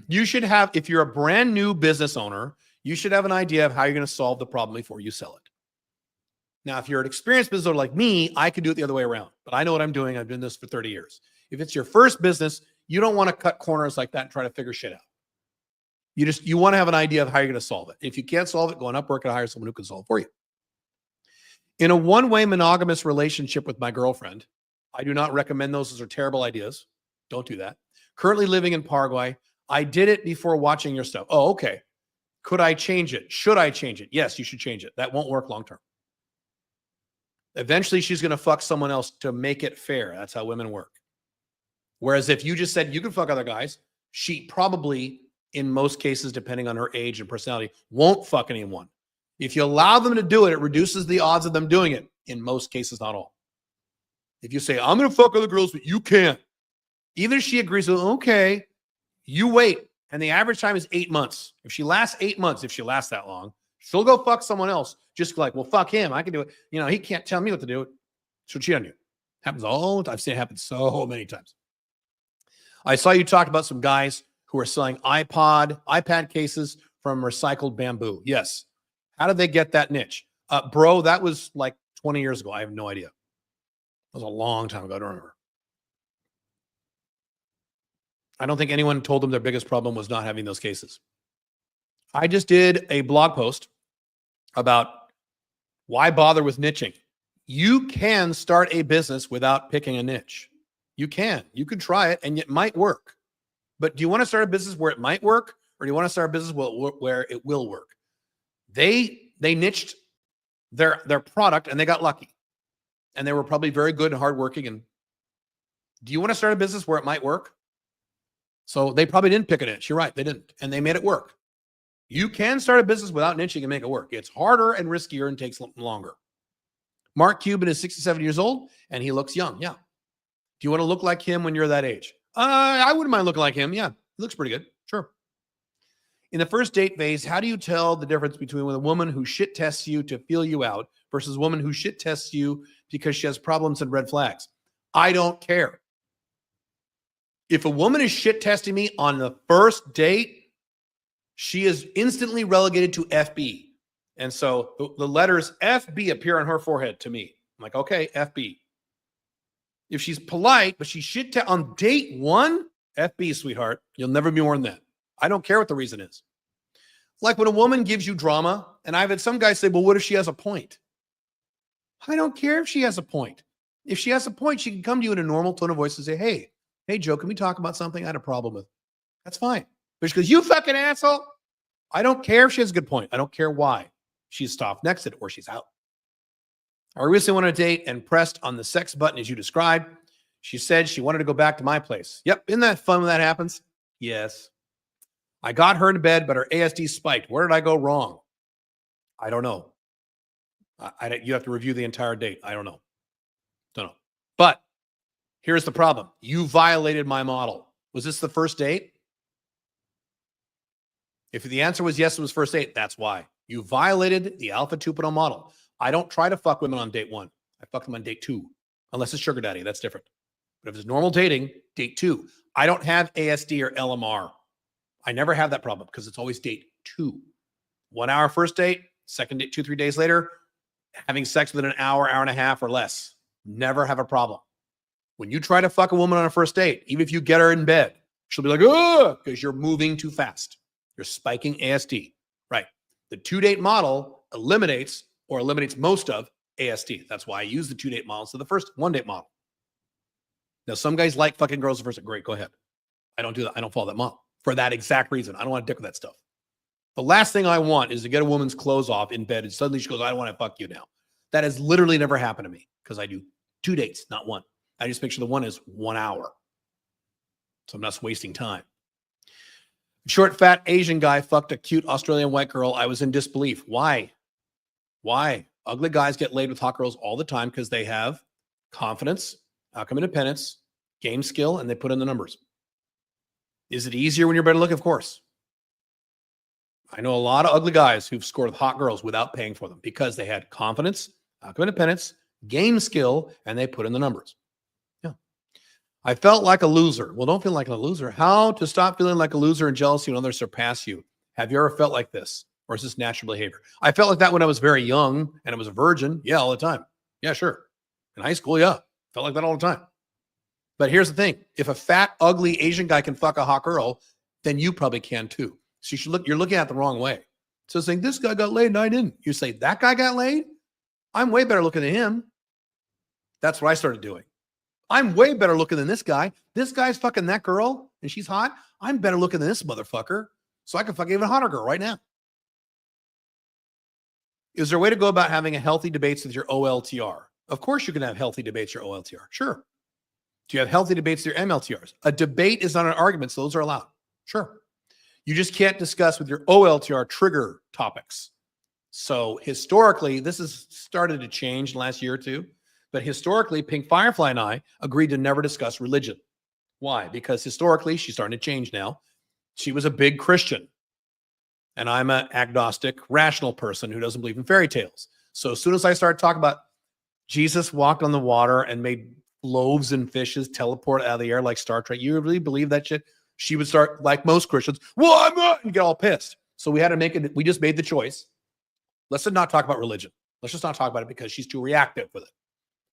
You should have, if you're a brand new business owner, you should have an idea of how you're going to solve the problem before you sell it. Now, if you're an experienced business owner like me, I could do it the other way around, but I know what I'm doing. I've been this for 30 years. If it's your first business, you don't want to cut corners like that and try to figure shit out. You want to have an idea of how you're going to solve it. If you can't solve it, go on Upwork and hire someone who can solve it for you. In a one-way monogamous relationship with my girlfriend, I do not recommend those. Those are terrible ideas. Don't do that. Currently living in Paraguay. I did it before watching your stuff. Oh, okay. Could I change it? Should I change it? Yes, you should change it. That won't work long-term. Eventually, she's going to fuck someone else to make it fair. That's how women work. Whereas if you just said you can fuck other guys, she probably, in most cases, depending on her age and personality, won't fuck anyone. If you allow them to do it, it reduces the odds of them doing it. In most cases, not all. If you say, I'm going to fuck other girls, but you can't. Even if she agrees with, okay, you wait. And the average time is 8 months. If she lasts 8 months, if she lasts that long, she'll go fuck someone else. Just like, well, fuck him. I can do it. He can't tell me what to do. She'll cheat on you. Happens all the time. I've seen it happen so many times. I saw you talk about some guys who are selling iPad cases from recycled bamboo. Yes. How did they get that niche? Bro, that was like 20 years ago. I have no idea. It was a long time ago. I don't remember. I don't think anyone told them their biggest problem was not having those cases. I just did a blog post about why bother with niching. You can start a business without picking a niche. You can. You could try it and it might work. But do you want to start a business where it might work, or do you want to start a business where it will work? They niched their product and they got lucky. And they were probably very good and hardworking. And do you want to start a business where it might work? So they probably didn't pick a niche. You're right. They didn't. And they made it work. You can start a business without niching and make it work. It's harder and riskier and takes longer. Mark Cuban is 67 years old and he looks young. Yeah. Do you want to look like him when you're that age? I wouldn't mind looking like him. Yeah. He looks pretty good. Sure. In the first date phase, how do you tell the difference between a woman who shit tests you to feel you out versus a woman who shit tests you because she has problems and red flags? I don't care. If a woman is shit testing me on the first date, she is instantly relegated to FB. And so the letters FB appear on her forehead to me. I'm like, okay, FB. If she's polite, but she's shit on date one, FB, sweetheart. You'll never be more than that. I don't care what the reason is. Like when a woman gives you drama, and I've had some guys say, well, what if she has a point? I don't care if she has a point. If she has a point, she can come to you in a normal tone of voice and say, hey, Joe, can we talk about something I had a problem with? That's fine. But she goes, you fucking asshole. I don't care if she has a good point. I don't care why. She's stopped next or she's out. I recently went on a date and pressed on the sex button as you described. She said she wanted to go back to my place. Yep. Isn't that fun when that happens? Yes. I got her in bed, but her ASD spiked. Where did I go wrong? I don't know. You have to review the entire date. I don't know. Don't know. But here's the problem. You violated my model. Was this the first date? If the answer was yes, it was first date, that's why. You violated the Alpha 2.0 model. I don't try to fuck women on date 1. I fuck them on date 2, unless it's sugar daddy. That's different. But if it's normal dating, date 2. I don't have ASD or LMR. I never have that problem because it's always date 2. 1 hour first date, second date 2-3 days later, having sex within an hour, hour and a half or less. Never have a problem. When you try to fuck a woman on a first date, even if you get her in bed, she'll be like, oh, because you're moving too fast. You're spiking ASD. Right. The 2-date model eliminates most of ASD. That's why I use the 2-date model instead of the first 1-date model. Now, some guys like fucking girls the first date. Great, go ahead. I don't do that. I don't follow that model for that exact reason. I don't want to dick with that stuff. The last thing I want is to get a woman's clothes off in bed and suddenly she goes, I don't want to fuck you now. That has literally never happened to me because I do 2 dates, not 1. I just make sure the 1 is 1 hour. So I'm not wasting time. Short, fat Asian guy fucked a cute Australian white girl. I was in disbelief. Why? Ugly guys get laid with hot girls all the time because they have confidence, outcome independence, game skill, and they put in the numbers. Is it easier when you're better looking? Of course. I know a lot of ugly guys who've scored with hot girls without paying for them because they had confidence, outcome independence, game skill, and they put in the numbers. Yeah. I felt like a loser. Well, don't feel like a loser. How to stop feeling like a loser and jealousy when others surpass you? Have you ever felt like this? Or is this natural behavior? I felt like that when I was very young and I was a virgin. Yeah, all the time. Yeah, sure. In high school, yeah. Felt like that all the time. But here's the thing. If a fat, ugly Asian guy can fuck a hot girl, then you probably can too. So you're looking at it the wrong way. So saying, this guy got laid and I didn't. You say, that guy got laid? I'm way better looking than him. That's what I started doing. I'm way better looking than this guy. This guy's fucking that girl and she's hot. I'm better looking than this motherfucker. So I can fuck even a hotter girl right now. Is there a way to go about having a healthy debates with your OLTR? Of course you can have healthy debates with your OLTR. Sure. Do you have healthy debates with your MLTRs? A debate is not an argument, so those are allowed. Sure. You just can't discuss with your OLTR trigger topics. So historically, this has started to change in the last year or two, but historically, Pink Firefly and I agreed to never discuss religion. Why? Because historically, she's starting to change now. She was a big Christian, and I'm an agnostic, rational person who doesn't believe in fairy tales. So as soon as I started talking about Jesus walked on the water and made loaves and fishes teleport out of the air like Star Trek, you really believe that shit? She would start, like most Christians, well, I'm not, and get all pissed. So we had to make it, we just made the choice. Let's not talk about religion. Let's just not talk about it because she's too reactive with it.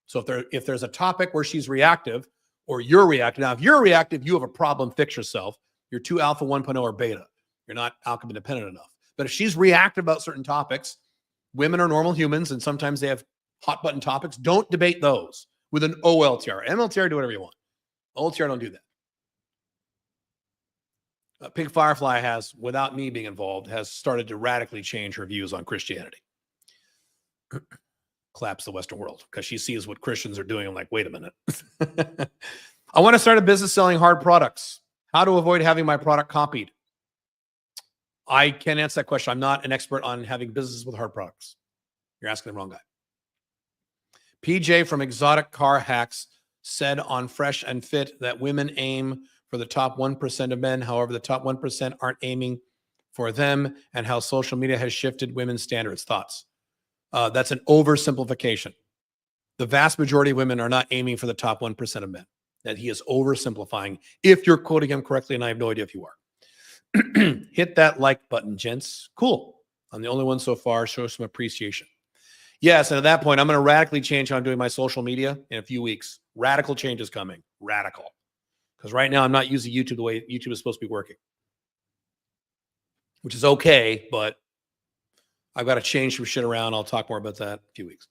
So if there's a topic where she's reactive or you're reactive, now if you're reactive, you have a problem, fix yourself. You're too alpha 1.0 or beta. You're not outcome independent enough. But if she's reactive about certain topics, women are normal humans and sometimes they have hot button topics. Don't debate those with an OLTR. MLTR, do whatever you want. OLTR, don't do that. Pink Firefly has, without me being involved, has started to radically change her views on Christianity. Collapse the Western world because she sees what Christians are doing. I'm like, wait a minute. I want to start a business selling hard products. How to avoid having my product copied? I can't answer that question. I'm not an expert on having businesses with hard products. You're asking the wrong guy. PJ from Exotic Car Hacks said on Fresh and Fit that women aim for the top 1% of men. However, the top 1% aren't aiming for them, and how social media has shifted women's standards. Thoughts? That's an oversimplification. The vast majority of women are not aiming for the top 1% of men. That he is oversimplifying if you're quoting him correctly, and I have no idea if you are. Hit that like button, gents. Cool. I'm the only one so far. Show some appreciation. Yes, and at that point, I'm going to radically change how I'm doing my social media in a few weeks. Radical change is coming. Radical. Because right now, I'm not using YouTube the way YouTube is supposed to be working. Which is okay, but I've got to change some shit around. I'll talk more about that in a few weeks.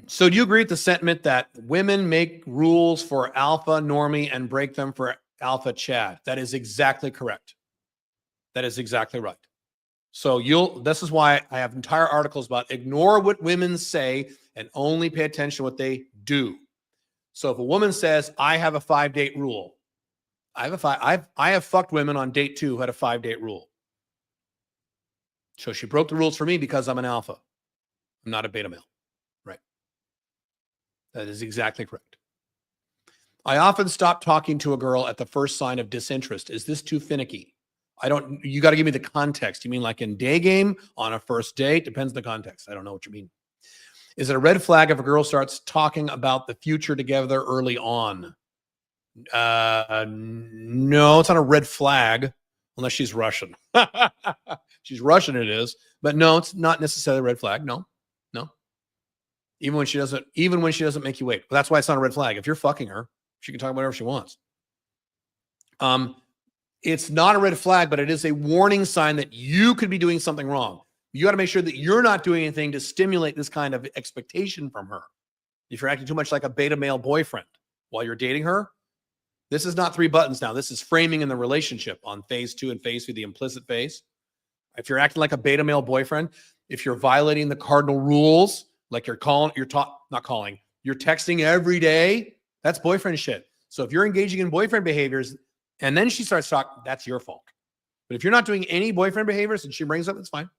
So do you agree with the sentiment that women make rules for alpha normie and break them for alpha Chad? That is exactly correct. That is exactly right. So this is why I have entire articles about ignore what women say and only pay attention to what they do. So if a woman says, I have a 5-date rule, I have fucked women on date 2 who had a 5-date rule. So she broke the rules for me because I'm an alpha. I'm not a beta male. Right. That is exactly correct. I often stop talking to a girl at the first sign of disinterest. Is this too finicky? You got to give me the context. You mean like in day game, on a first date? Depends on the context. I don't know what you mean. Is it a red flag if a girl starts talking about the future together early on? No, it's not a red flag unless she's Russian. She's Russian, it is. But no, it's not necessarily a red flag. No. Even when she doesn't make you wait. But that's why it's not a red flag. If you're fucking her, she can talk about whatever she wants. It's not a red flag, but it is a warning sign that you could be doing something wrong. You got to make sure that you're not doing anything to stimulate this kind of expectation from her. If you're acting too much like a beta male boyfriend while you're dating her, this is not 3 buttons now. This is framing in the relationship on phase 2 and phase 3, the implicit phase. If you're acting like a beta male boyfriend, if you're violating the cardinal rules, like you're texting every day, that's boyfriend shit. So if you're engaging in boyfriend behaviors and then she starts talking, that's your fault. But if you're not doing any boyfriend behaviors and she brings up, it's fine.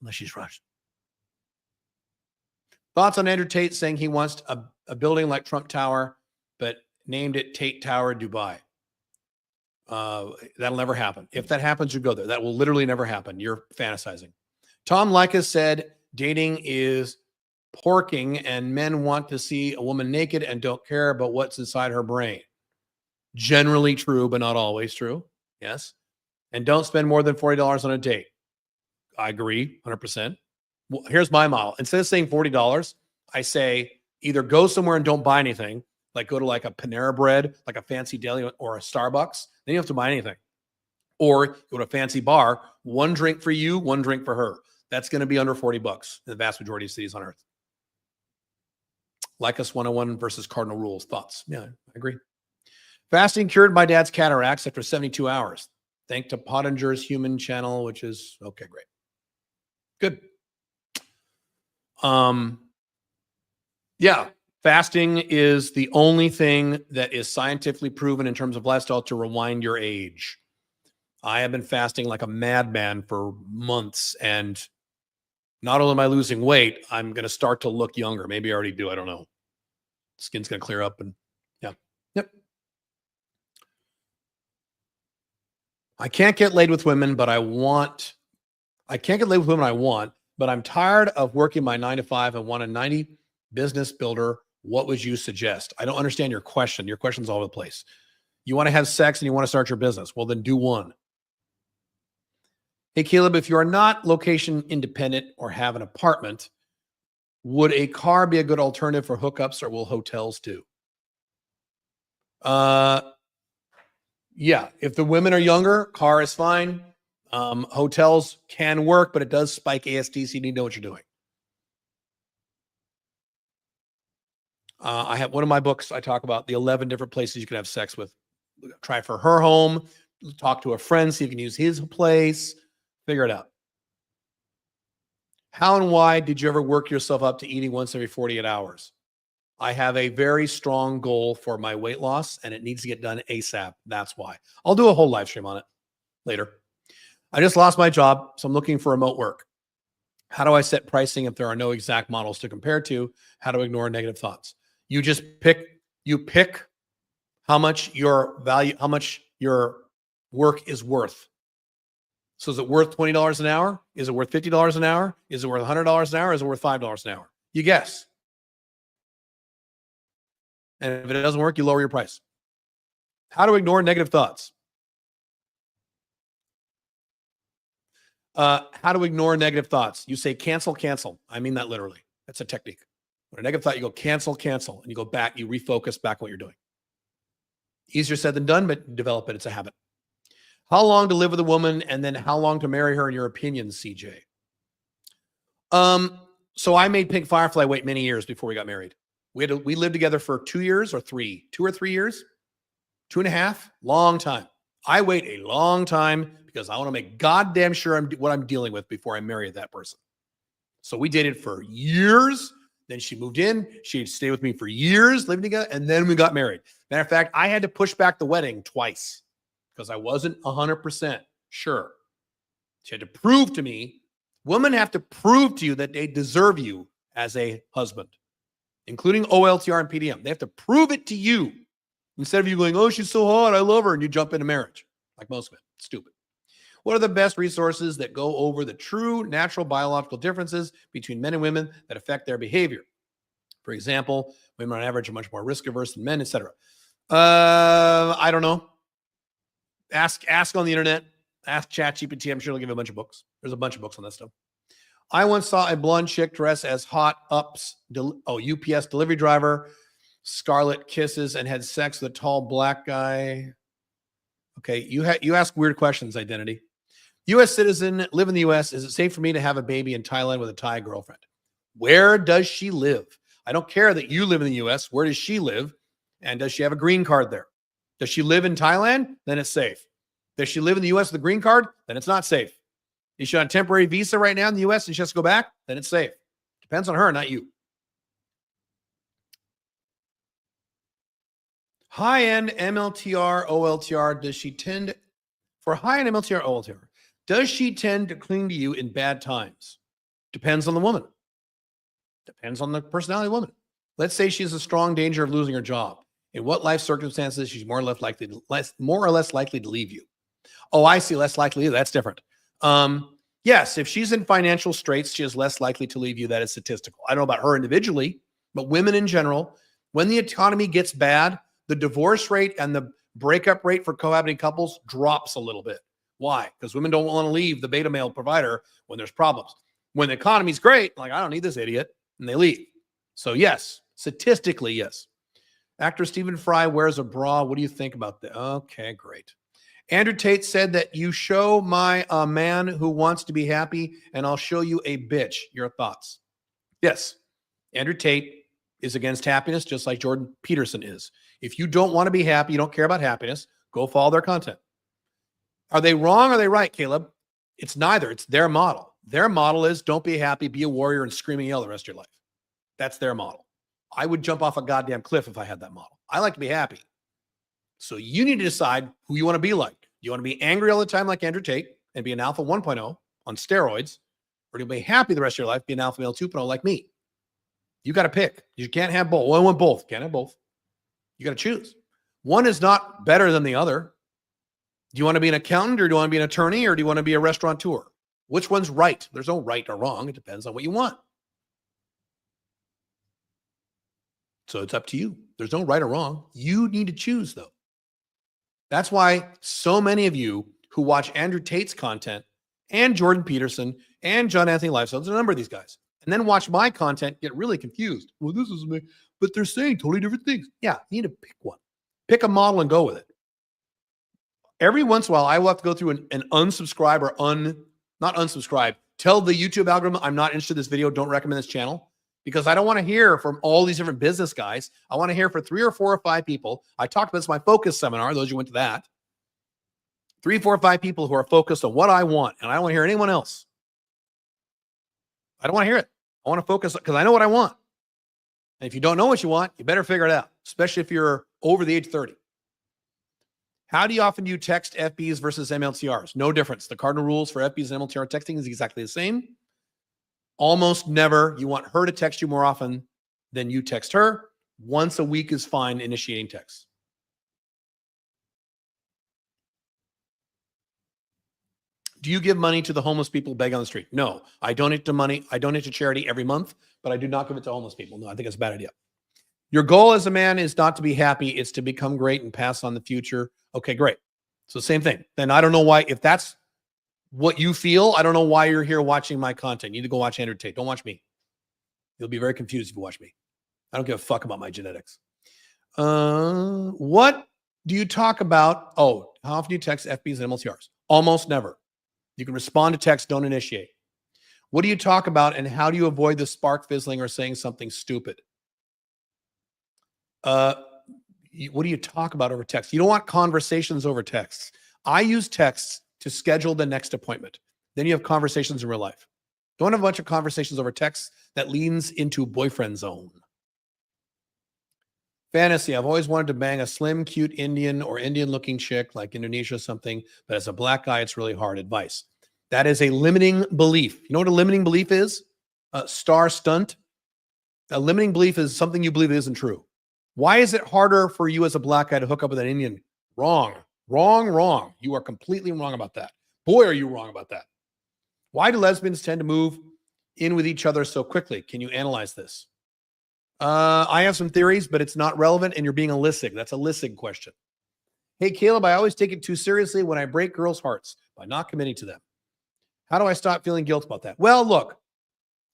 Unless she's Russian. Thoughts on Andrew Tate saying he wants a building like Trump Tower, but named it Tate Tower Dubai. That'll never happen. If that happens, you go there. That will literally never happen. You're fantasizing. Tom Likas said dating is porking and men want to see a woman naked and don't care about what's inside her brain. Generally true, but not always true. Yes. And don't spend more than $40 on a date. I agree 100%. Well, here's my model. Instead of saying $40, I say either go somewhere and don't buy anything, like go to like a Panera Bread, like a fancy deli or a Starbucks. Then you don't have to buy anything. Or go to a fancy bar, 1 drink for you, 1 drink for her. That's going to be under $40 in the vast majority of cities on earth. Likas 101 versus cardinal rules. Thoughts? Yeah, I agree. Fasting cured my dad's cataracts after 72 hours. Thanks to Pottinger's Human Channel, which is okay, great. Good. Yeah, fasting is the only thing that is scientifically proven in terms of lifestyle to rewind your age. I have been fasting like a madman for months, and not only am I losing weight, I'm going to start to look younger. Maybe I already do. I don't know. Skin's going to clear up, and yeah. Yep. I can't get laid with women, but I want, but I'm tired of working my 9 to 5 and want a 90 business builder. What would you suggest? I don't understand your question. Your question's all over the place. You want to have sex and you want to start your business. Well, then do one. Hey, Caleb, if you are not location independent or have an apartment, would a car be a good alternative for hookups, or will hotels do? Yeah, if the women are younger, car is fine. Hotels can work, but it does spike ASD, so you need to know what you're doing. I have one of my books. I talk about the 11 different places you can have sex with. Try for her home, talk to a friend, see if you can use his place, figure it out. How and why did you ever work yourself up to eating once every 48 hours? I have a very strong goal for my weight loss, and it needs to get done ASAP. That's why. I'll do a whole live stream on it later. I just lost my job, so I'm looking for remote work. How do I set pricing if there are no exact models to compare to? How to ignore negative thoughts? You just pick how much your value, how much your work is worth. So is it worth $20 an hour? Is it worth $50 an hour? Is it worth $100 an hour? Is it worth $5 an hour? You guess. And if it doesn't work, you lower your price. How to ignore negative thoughts? How to ignore negative thoughts? You say cancel, cancel. I mean that literally. That's a technique. When a negative thought, you go cancel, cancel, and you go back, you refocus back on what you're doing. Easier said than done, but develop it. It's a habit. How long to live with a woman, and then how long to marry her in your opinion, CJ? So I made Pink Firefly wait many years before we got married. We lived together for 2 years or 3, 2 or 3 years, 2.5, long time. I wait a long time because I want to make goddamn sure what I'm dealing with before I marry that person. So we dated for years. Then she moved in. She'd stay with me for years, living together, and then we got married. Matter of fact, I had to push back the wedding twice because I wasn't 100% sure. She had to prove to me. Women have to prove to you that they deserve you as a husband, including OLTR and PDM. They have to prove it to you instead of you going, oh, she's so hot, I love her, and you jump into marriage like most men. Stupid. What are the best resources that go over the true natural biological differences between men and women that affect their behavior? For example, women on average are much more risk averse than men, etc. I don't know. Ask on the internet. Ask ChatGPT. I'm sure they'll give you a bunch of books. There's a bunch of books on that stuff. I once saw a blonde chick dress as Hot Ups, UPS delivery driver, Scarlet kisses, and had sex with a tall black guy. Okay, you ask weird questions, identity. U.S. citizen, live in the U.S. Is it safe for me to have a baby in Thailand with a Thai girlfriend? Where does she live? I don't care that you live in the U.S. Where does she live? And does she have a green card there? Does she live in Thailand? Then it's safe. Does she live in the U.S. with a green card? Then it's not safe. Is she on a temporary visa right now in the U.S. and she has to go back? Then it's safe. Depends on her, not you. High-end MLTR, OLTR, does she tend, for high-end MLTR, OLTR, does she tend to cling to you in bad times? Depends on the woman. Depends on the personality of the woman. Let's say she's a strong danger of losing her job. In what life circumstances she's more or less likely to leave you? Oh, I see, less likely. That's different. Yes, if she's in financial straits, she is less likely to leave you. That is statistical. I don't know about her individually, but women in general, when the economy gets bad, the divorce rate and the breakup rate for cohabiting couples drops a little bit. Why? Because women don't want to leave the beta male provider when there's problems. When the economy's great, like, I don't need this idiot, and they leave. So yes, statistically, yes. Actor Stephen Fry wears a bra. What do you think about that? Okay, great. Andrew Tate said that you show my man who wants to be happy, and I'll show you a bitch. Your thoughts? Yes. Andrew Tate is against happiness, just like Jordan Peterson is. If you don't want to be happy, you don't care about happiness, go follow their content. Are they wrong or are they right, Caleb? It's neither. It's their model. Their model is don't be happy, be a warrior, and scream and yell the rest of your life. That's their model. I would jump off a goddamn cliff if I had that model. I like to be happy. So you need to decide who you want to be like. Do you want to be angry all the time like Andrew Tate and be an alpha 1.0 on steroids? Or do you be happy the rest of your life, be an alpha male 2.0 like me? You got to pick. You can't have both. Well, I want both. Can't have both. You got to choose. One is not better than the other. Do you want to be an accountant or do you want to be an attorney or do you want to be a restaurateur? Which one's right? There's no right or wrong. It depends on what you want. So it's up to you. There's no right or wrong. You need to choose, though. That's why so many of you who watch Andrew Tate's content and Jordan Peterson and John Anthony Lifestyle, there's a number of these guys, and then watch my content, get really confused. Well, this is me, but they're saying totally different things. Yeah, you need to pick one. Pick a model and go with it. Every once in a while, I will have to go through an unsubscribe or not unsubscribe. Tell the YouTube algorithm I'm not interested in this video. Don't recommend this channel. Because I don't want to hear from all these different business guys. I want to hear for 3 or 4 or 5 people. I talked about this in my focus seminar, those who went to that. 3, 4, or 5 people who are focused on what I want, and I don't want to hear anyone else. I don't want to hear it. I want to focus because I know what I want. And if you don't know what you want, you better figure it out, especially if you're over the age of 30. How do you often do text FBs versus MLTRs? No difference. The cardinal rules for FBs and MLTR texting is exactly the same. Almost never. You want her to text you more often than you text her. Once a week is fine initiating texts. Do you give money to the homeless people beg on the street? No. I donate to money. I donate to charity every month, but I do not give it to homeless people. No, I think it's a bad idea. Your goal as a man is not to be happy. It's to become great and pass on the future. Okay, great. So same thing. Then I don't know why, if that's what you feel, I don't know why you're here watching my content. You need to go watch Andrew Tate. Don't watch me. You'll be very confused if you watch me. I don't give a fuck about my genetics. What do you talk about? Oh, how often do you text FBs and MLTRs? Almost never. You can respond to text, don't initiate. What do you talk about and how do you avoid the spark fizzling or saying something stupid? What do you talk about over text? You don't want conversations over texts. I use texts to schedule the next appointment. Then you have conversations in real life. Don't have a bunch of conversations over text that leans into boyfriend zone. Fantasy. I've always wanted to bang a slim, cute Indian or Indian-looking chick like Indonesia or something, but as a black guy, it's really hard. Advice. That is a limiting belief. You know what a limiting belief is? A star stunt. A limiting belief is something you believe isn't true. Why is it harder for you as a black guy to hook up with an Indian? Wrong. Wrong, wrong. You are completely wrong about that. Boy, are you wrong about that. Why do lesbians tend to move in with each other so quickly? Can you analyze this? I have some theories, but it's not relevant, and you're being a Lissig. That's a Lissig question. Hey, Caleb, I always take it too seriously when I break girls' hearts by not committing to them. How do I stop feeling guilt about that? Well, look,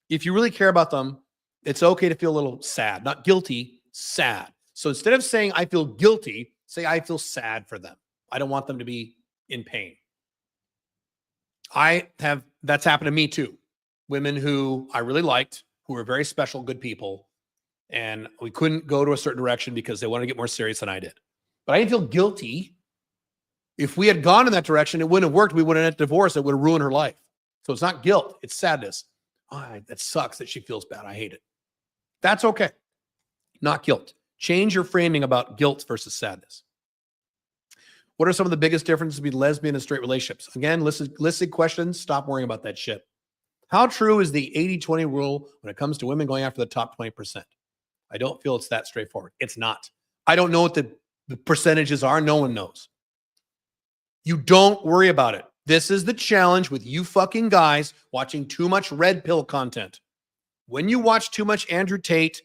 if you really care about them, it's okay to feel a little sad, not guilty, sad. So instead of saying I feel guilty, say I feel sad for them. I don't want them to be in pain. That's happened to me too. Women who I really liked, who were very special, good people, and we couldn't go to a certain direction because they wanted to get more serious than I did. But I didn't feel guilty. If we had gone in that direction, it wouldn't have worked. We wouldn't have had divorce. It would have ruined her life. So it's not guilt. It's sadness. Oh, that sucks that she feels bad. I hate it. That's okay. Not guilt. Change your framing about guilt versus sadness. What are some of the biggest differences between lesbian and straight relationships? Again, listed questions. Stop worrying about that shit. How true is the 80-20 rule when it comes to women going after the top 20%? I don't feel it's that straightforward. It's not. I don't know what the percentages are. No one knows. You don't worry about it. This is the challenge with you fucking guys watching too much red pill content. When you watch too much Andrew Tate,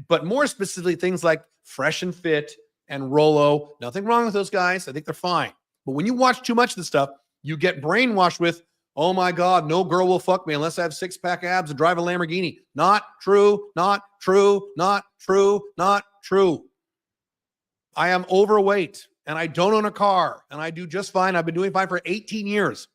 but more specifically things like Fresh and Fit and Rollo, nothing wrong with those guys. I think they're fine. But when you watch too much of the stuff, you get brainwashed with, oh my God, no girl will fuck me unless I have six-pack abs and drive a Lamborghini. Not true, not true, not true, not true. I am overweight and I don't own a car and I do just fine. I've been doing fine for 18 years.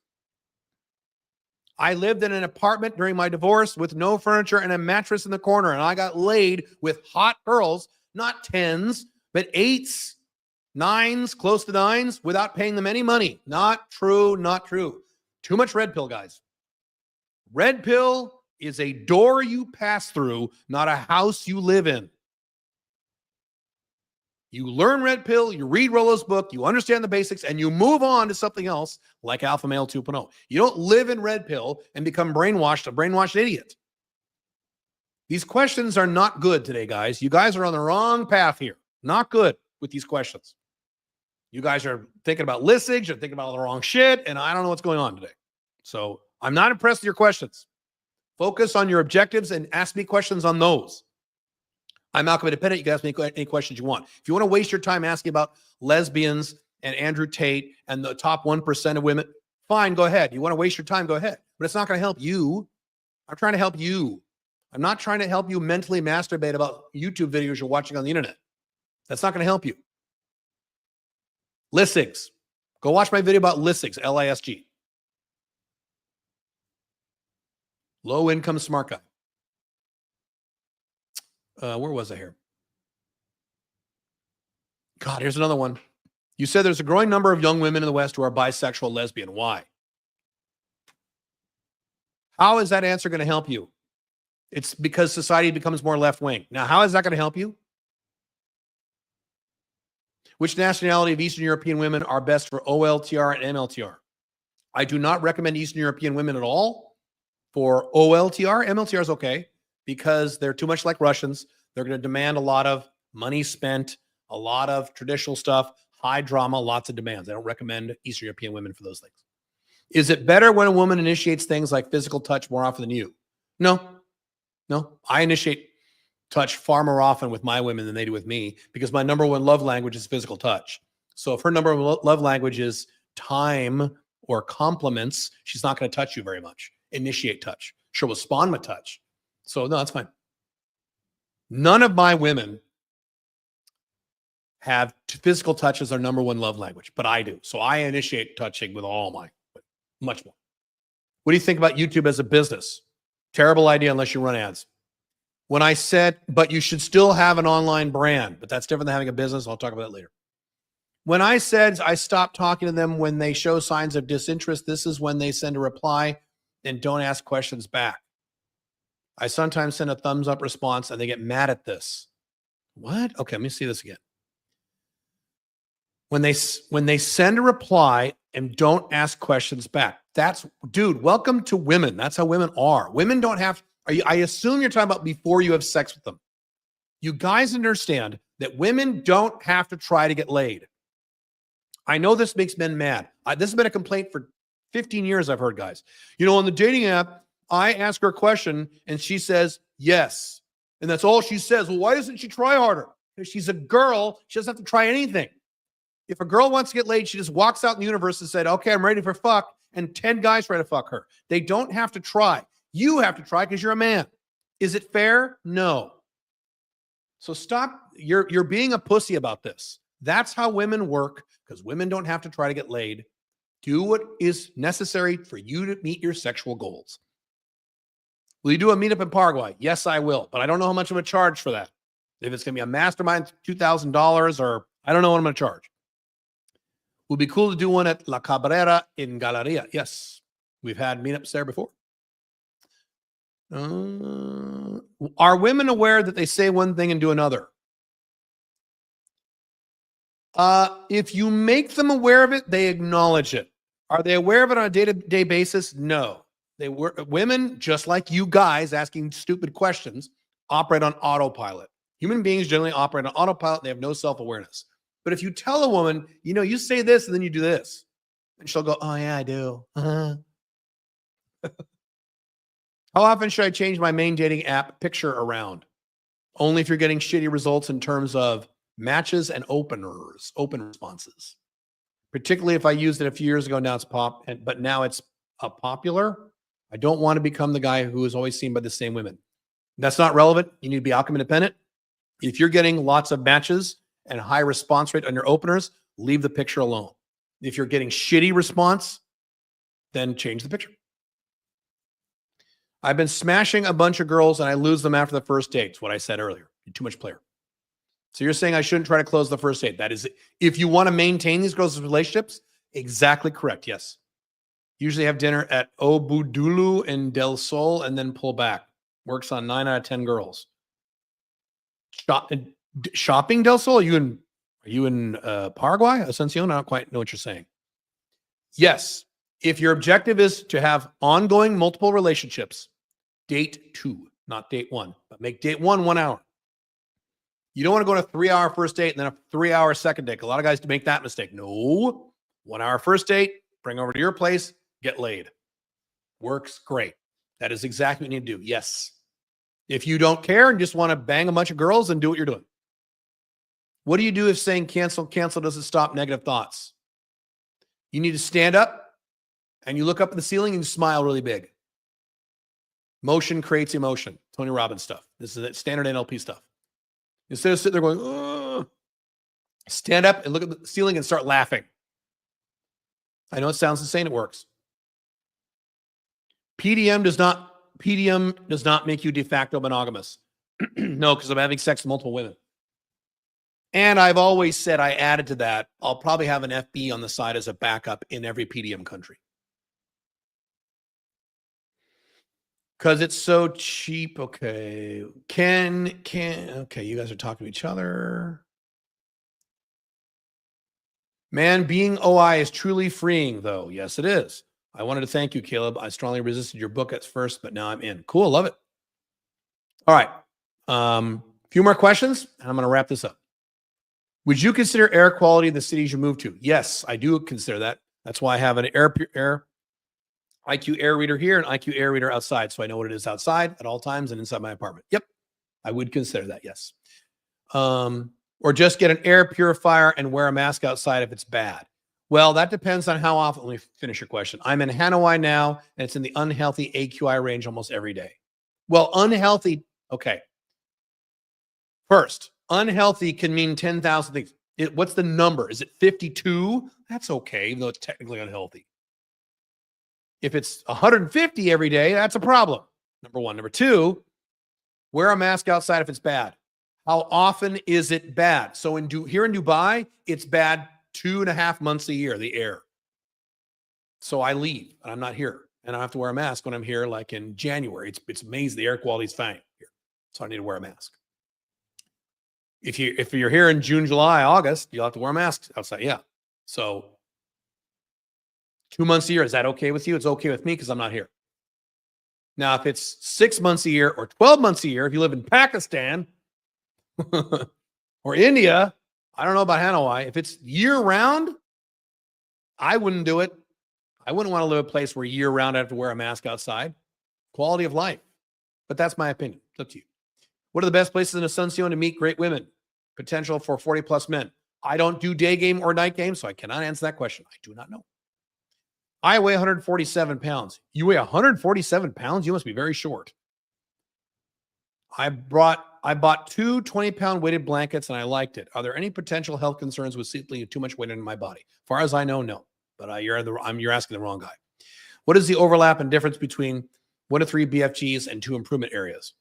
I lived in an apartment during my divorce with no furniture and a mattress in the corner, and I got laid with hot girls, not 10s, but 8s, 9s, close to 9s, without paying them any money. Not true, not true. Too much red pill, guys. Red pill is a door you pass through, not a house you live in. You learn red pill, you read Rollo's book, you understand the basics, and you move on to something else like Alpha Male 2.0. You don't live in red pill and become brainwashed, a brainwashed idiot. These questions are not good today, guys. You guys are on the wrong path here. Not good with these questions. You guys are thinking about Lissig, you're thinking about all the wrong shit, and I don't know what's going on today. So I'm not impressed with your questions. Focus on your objectives and ask me questions on those. I'm Malcolm Independent. You can ask me any questions you want. If you want to waste your time asking about lesbians and Andrew Tate and the top 1% of women, fine, go ahead. You want to waste your time, go ahead. But it's not going to help you. I'm trying to help you. I'm not trying to help you mentally masturbate about YouTube videos you're watching on the internet. That's not going to help you. Lissigs. Go watch my video about Lissigs, L-I-S-G. Low income smart guy. Where was I here? God, here's another one. You said there's a growing number of young women in the West who are bisexual, lesbian. Why? How is that answer going to help you? It's because society becomes more left-wing. Now, how is that going to help you? Which nationality of Eastern European women are best for OLTR and MLTR? I do not recommend Eastern European women at all for OLTR. MLTR is okay because they're too much like Russians. They're going to demand a lot of money spent, a lot of traditional stuff, high drama, lots of demands. I don't recommend Eastern European women for those things. Is it better when a woman initiates things like physical touch more often than you? No. I initiate touch far more often with my women than they do with me because my number one love language is physical touch. So if her number one love language is time or compliments, she's not going to touch you very much. Initiate touch. She'll respond with touch. So no, that's fine. None of my women have physical touch as their number one love language, but I do. So I initiate touching with all my, much more. What do you think about YouTube as a business? Terrible idea unless you run ads. When I said, but you should still have an online brand, but that's different than having a business. I'll talk about that later. When I said I stopped talking to them when they show signs of disinterest, this is when they send a reply and don't ask questions back. I sometimes send a thumbs up response and they get mad at this. What? Okay, let me see this again. When they send a reply and don't ask questions back, that's, dude, welcome to women. That's how women are. Women don't have, I assume you're talking about before you have sex with them. You guys understand that women don't have to try to get laid. I know this makes men mad. This has been a complaint for 15 years I've heard guys. On the dating app, I ask her a question and she says yes. And that's all she says. Well, why doesn't she try harder? Because she's a girl. She doesn't have to try anything. If a girl wants to get laid, she just walks out in the universe and said, okay, I'm ready for fuck. And 10 guys try to fuck her. They don't have to try. You have to try because you're a man. Is it fair? No. So stop. You're being a pussy about this. That's how women work, because women don't have to try to get laid. Do what is necessary for you to meet your sexual goals. Will you do a meetup in Paraguay? Yes, I will. But I don't know how much I'm going to charge for that. If it's going to be a mastermind, $2,000, or I don't know what I'm going to charge. Would be cool to do one at La Cabrera in Galeria. Yes, we've had meetups there before. Are women aware that they say one thing and do another? If you make them aware of it, they acknowledge it. Are they aware of it on a day-to-day basis? No. Women, just like you guys asking stupid questions, operate on autopilot. Human beings generally operate on autopilot. They have no self-awareness. But if you tell a woman, you say this and then you do this, and she'll go, oh yeah, I do. How often should I change my main dating app picture around? Only if you're getting shitty results in terms of matches and open responses. Particularly if I used it a few years ago, now it's but now it's popular. I don't want to become the guy who is always seen by the same women. That's not relevant. You need to be outcome independent. If you're getting lots of matches and high response rate on your openers, leave the picture alone. If you're getting shitty response, then change the picture. I've been smashing a bunch of girls and I lose them after the first date. It's what I said earlier. You're too much player. So you're saying I shouldn't try to close the first date. That is, if you want to maintain these girls' relationships, exactly correct. Yes. Usually have dinner at Obudulu in Del Sol and then pull back. Works on 9 out of 10 girls. Shopping Del Sol? Are you in Paraguay? Asuncion? I don't quite know what you're saying. Yes. If your objective is to have ongoing multiple relationships, date 2, not date 1, but make date 1 1 hour. You don't want to go on a 3-hour first date and then a 3-hour second date. A lot of guys make that mistake. No, 1 hour first date, bring over to your place, get laid. Works great. That is exactly what you need to do. Yes. If you don't care and just want to bang a bunch of girls, then do what you're doing. What do you do if saying cancel doesn't stop negative thoughts? You need to stand up and you look up at the ceiling and you smile really big. Motion creates emotion. Tony Robbins stuff. This is standard NLP stuff. Instead of sitting there going, ugh, stand up and look at the ceiling and start laughing. I know it sounds insane. It works. PDM does not make you de facto monogamous. No, because I'm having sex with multiple women. And I've always said, I added to that, I'll probably have an FB on the side as a backup in every PDM country. Because it's so cheap. Okay. Okay, you guys are talking to each other. Man, being OI is truly freeing, though. Yes, it is. I wanted to thank you, Caleb. I strongly resisted your book at first, but now I'm in. Cool. Love it. All right. A few more questions, and I'm going to wrap this up. Would you consider air quality in the cities you move to? Yes, I do consider that. That's why I have an IQ Air reader here and IQ Air reader outside, so I know what it is outside at all times and inside my apartment. Yep, I would consider that, yes. Or just get an air purifier and wear a mask outside if it's bad. Well, that depends on how often. Let me finish your question. I'm in Hanoi now, and it's in the unhealthy AQI range almost every day. Well, unhealthy, okay. First, unhealthy can mean 10,000 things. What's the number? Is it 52? That's okay, even though it's technically unhealthy. If it's 150 every day, that's a problem. Number one. Number two, wear a mask outside if it's bad. How often is it bad? So here in Dubai, it's bad 2.5 months a year, the air. So I leave, and I'm not here. And I have to wear a mask when I'm here, like in January. It's amazing. The air quality is fine here. So I need to wear a mask. If you're here in June, July, August, you'll have to wear a mask outside. Yeah. So 2 months a year, is that okay with you? It's okay with me because I'm not here. Now, if it's 6 months a year or 12 months a year, if you live in Pakistan or India, I don't know about Hanoi. If it's year round, I wouldn't do it. I wouldn't want to live a place where year round I have to wear a mask outside. Quality of life. But that's my opinion. It's up to you. What are the best places in Asuncion to meet great women? Potential for 40 plus men. I don't do day game or night game, so I cannot answer that question. I do not know. I weigh 147 pounds. You weigh 147 pounds? You must be very short. I bought 2 20-pound weighted blankets and I liked it. Are there any potential health concerns with simply too much weight in my body? As far as I know, no. But you're asking the wrong guy. What is the overlap and difference between 1 to 3 BFGs and 2 improvement areas?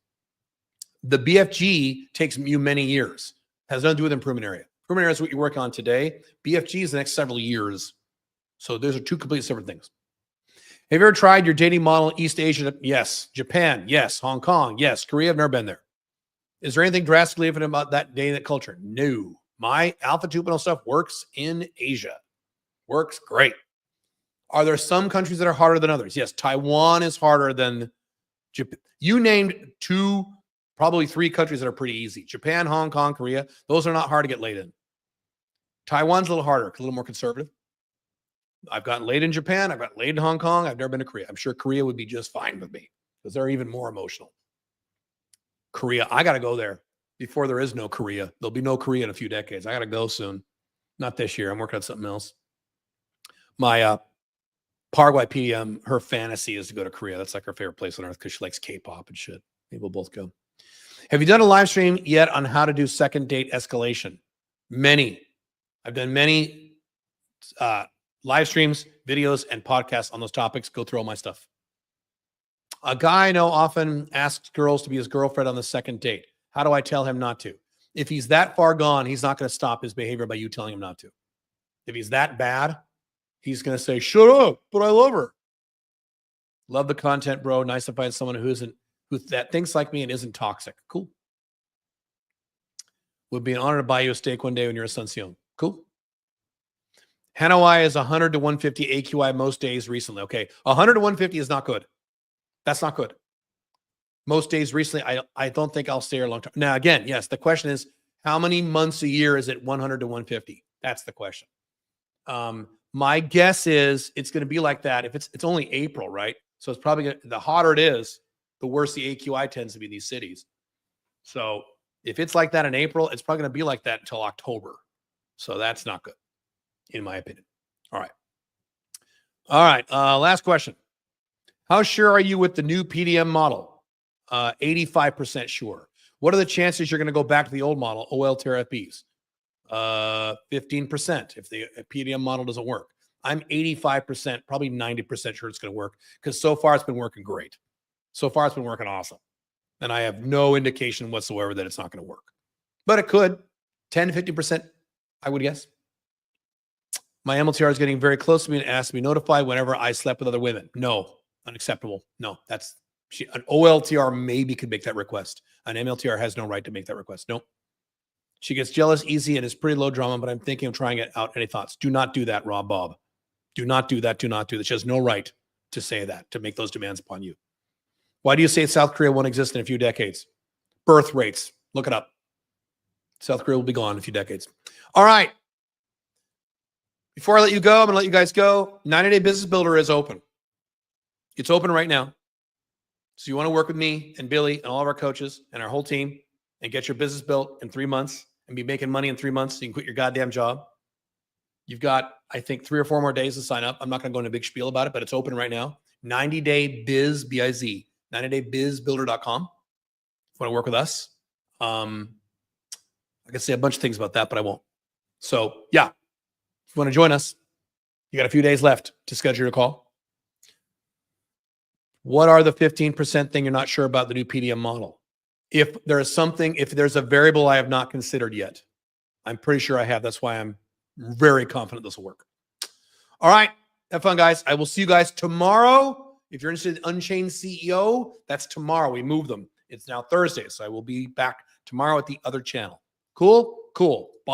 The BFG takes you many years. Has nothing to do with improvement area. Improvement area is what you're working on today. BFG is the next several years. So those are 2 completely separate things. Have you ever tried your dating model in East Asia? Yes. Japan? Yes. Hong Kong? Yes. Korea? I've never been there. Is there anything drastically different about that day, that culture? No. My Alpha 2.0 stuff works in Asia. Works great. Are there some countries that are harder than others? Yes. Taiwan is harder than Japan. You named 2, probably 3 countries that are pretty easy. Japan, Hong Kong, Korea. Those are not hard to get laid in. Taiwan's a little harder, a little more conservative. I've gotten laid in Japan. I've gotten laid in Hong Kong. I've never been to Korea. I'm sure Korea would be just fine with me because they're even more emotional. Korea, I got to go there before there is no Korea. There'll be no Korea in a few decades. I got to go soon. Not this year. I'm working on something else. My Paraguay PDM, her fantasy is to go to Korea. That's like her favorite place on earth because she likes K-pop and shit. Maybe we'll both go. Have you done a live stream yet on how to do second date escalation? Many. I've done many live streams, videos, and podcasts on those topics. Go through all my stuff. A guy I know often asks girls to be his girlfriend on the second date. How do I tell him not to? If he's that far gone, he's not going to stop his behavior by you telling him not to. If he's that bad, he's going to say, shut up, but I love her. Love the content, bro. Nice to find someone who that thinks like me and isn't toxic. Cool. Would be an honor to buy you a steak one day when you're Asuncion. Cool. Hanoi is 100 to 150 AQI most days recently. Okay, 100 to 150 is not good. That's not good. Most days recently, I don't think I'll stay here a long time. Now, again, yes, the question is, how many months a year is it 100 to 150? That's the question. My guess is it's going to be like that. If it's only April, right? So it's probably the hotter it is, the worse the AQI tends to be in these cities. So if it's like that in April, it's probably going to be like that until October. So that's not good, in my opinion. All right. Last question. How sure are you with the new PDM model? 85% sure. What are the chances you're going to go back to the old model, OLTRFBs? 15% if the PDM model doesn't work. I'm 85%, probably 90% sure it's going to work because so far it's been working great. So far it's been working awesome. And I have no indication whatsoever that it's not going to work. But it could. 10 to 50%, I would guess. My MLTR is getting very close to me and asked to be notified whenever I slept with other women. No, unacceptable. No, an OLTR maybe could make that request. An MLTR has no right to make that request. No. She gets jealous easy and is pretty low drama, but I'm thinking of trying it out. Any thoughts? Do not do that, Rob Bob. Do not do that. Do not do that. She has no right to say that, to make those demands upon you. Why do you say South Korea won't exist in a few decades? Birth rates. Look it up. South Korea will be gone in a few decades. All right. Before I let you go, I'm going to let you guys go. 90-Day Business Builder is open. It's open right now. So you want to work with me and Billy and all of our coaches and our whole team and get your business built in 3 months and be making money in 3 months so you can quit your goddamn job. You've got, I think, 3 or 4 more days to sign up. I'm not going to go into a big spiel about it, but it's open right now. 90-Day Biz, B-I-Z, 90daybizbuilder.com. If you want to work with us, I could say a bunch of things about that, but I won't. So, yeah, if you want to join us, you got a few days left to schedule your call. What are the 15% thing you're not sure about the new PDM model? If there's a variable I have not considered yet, I'm pretty sure I have. That's why I'm very confident this will work. All right. Have fun, guys. I will see you guys tomorrow. If you're interested in Unchained CEO, that's tomorrow. We move them. It's now Thursday, so I will be back tomorrow at the other channel. Cool? Cool. Bye.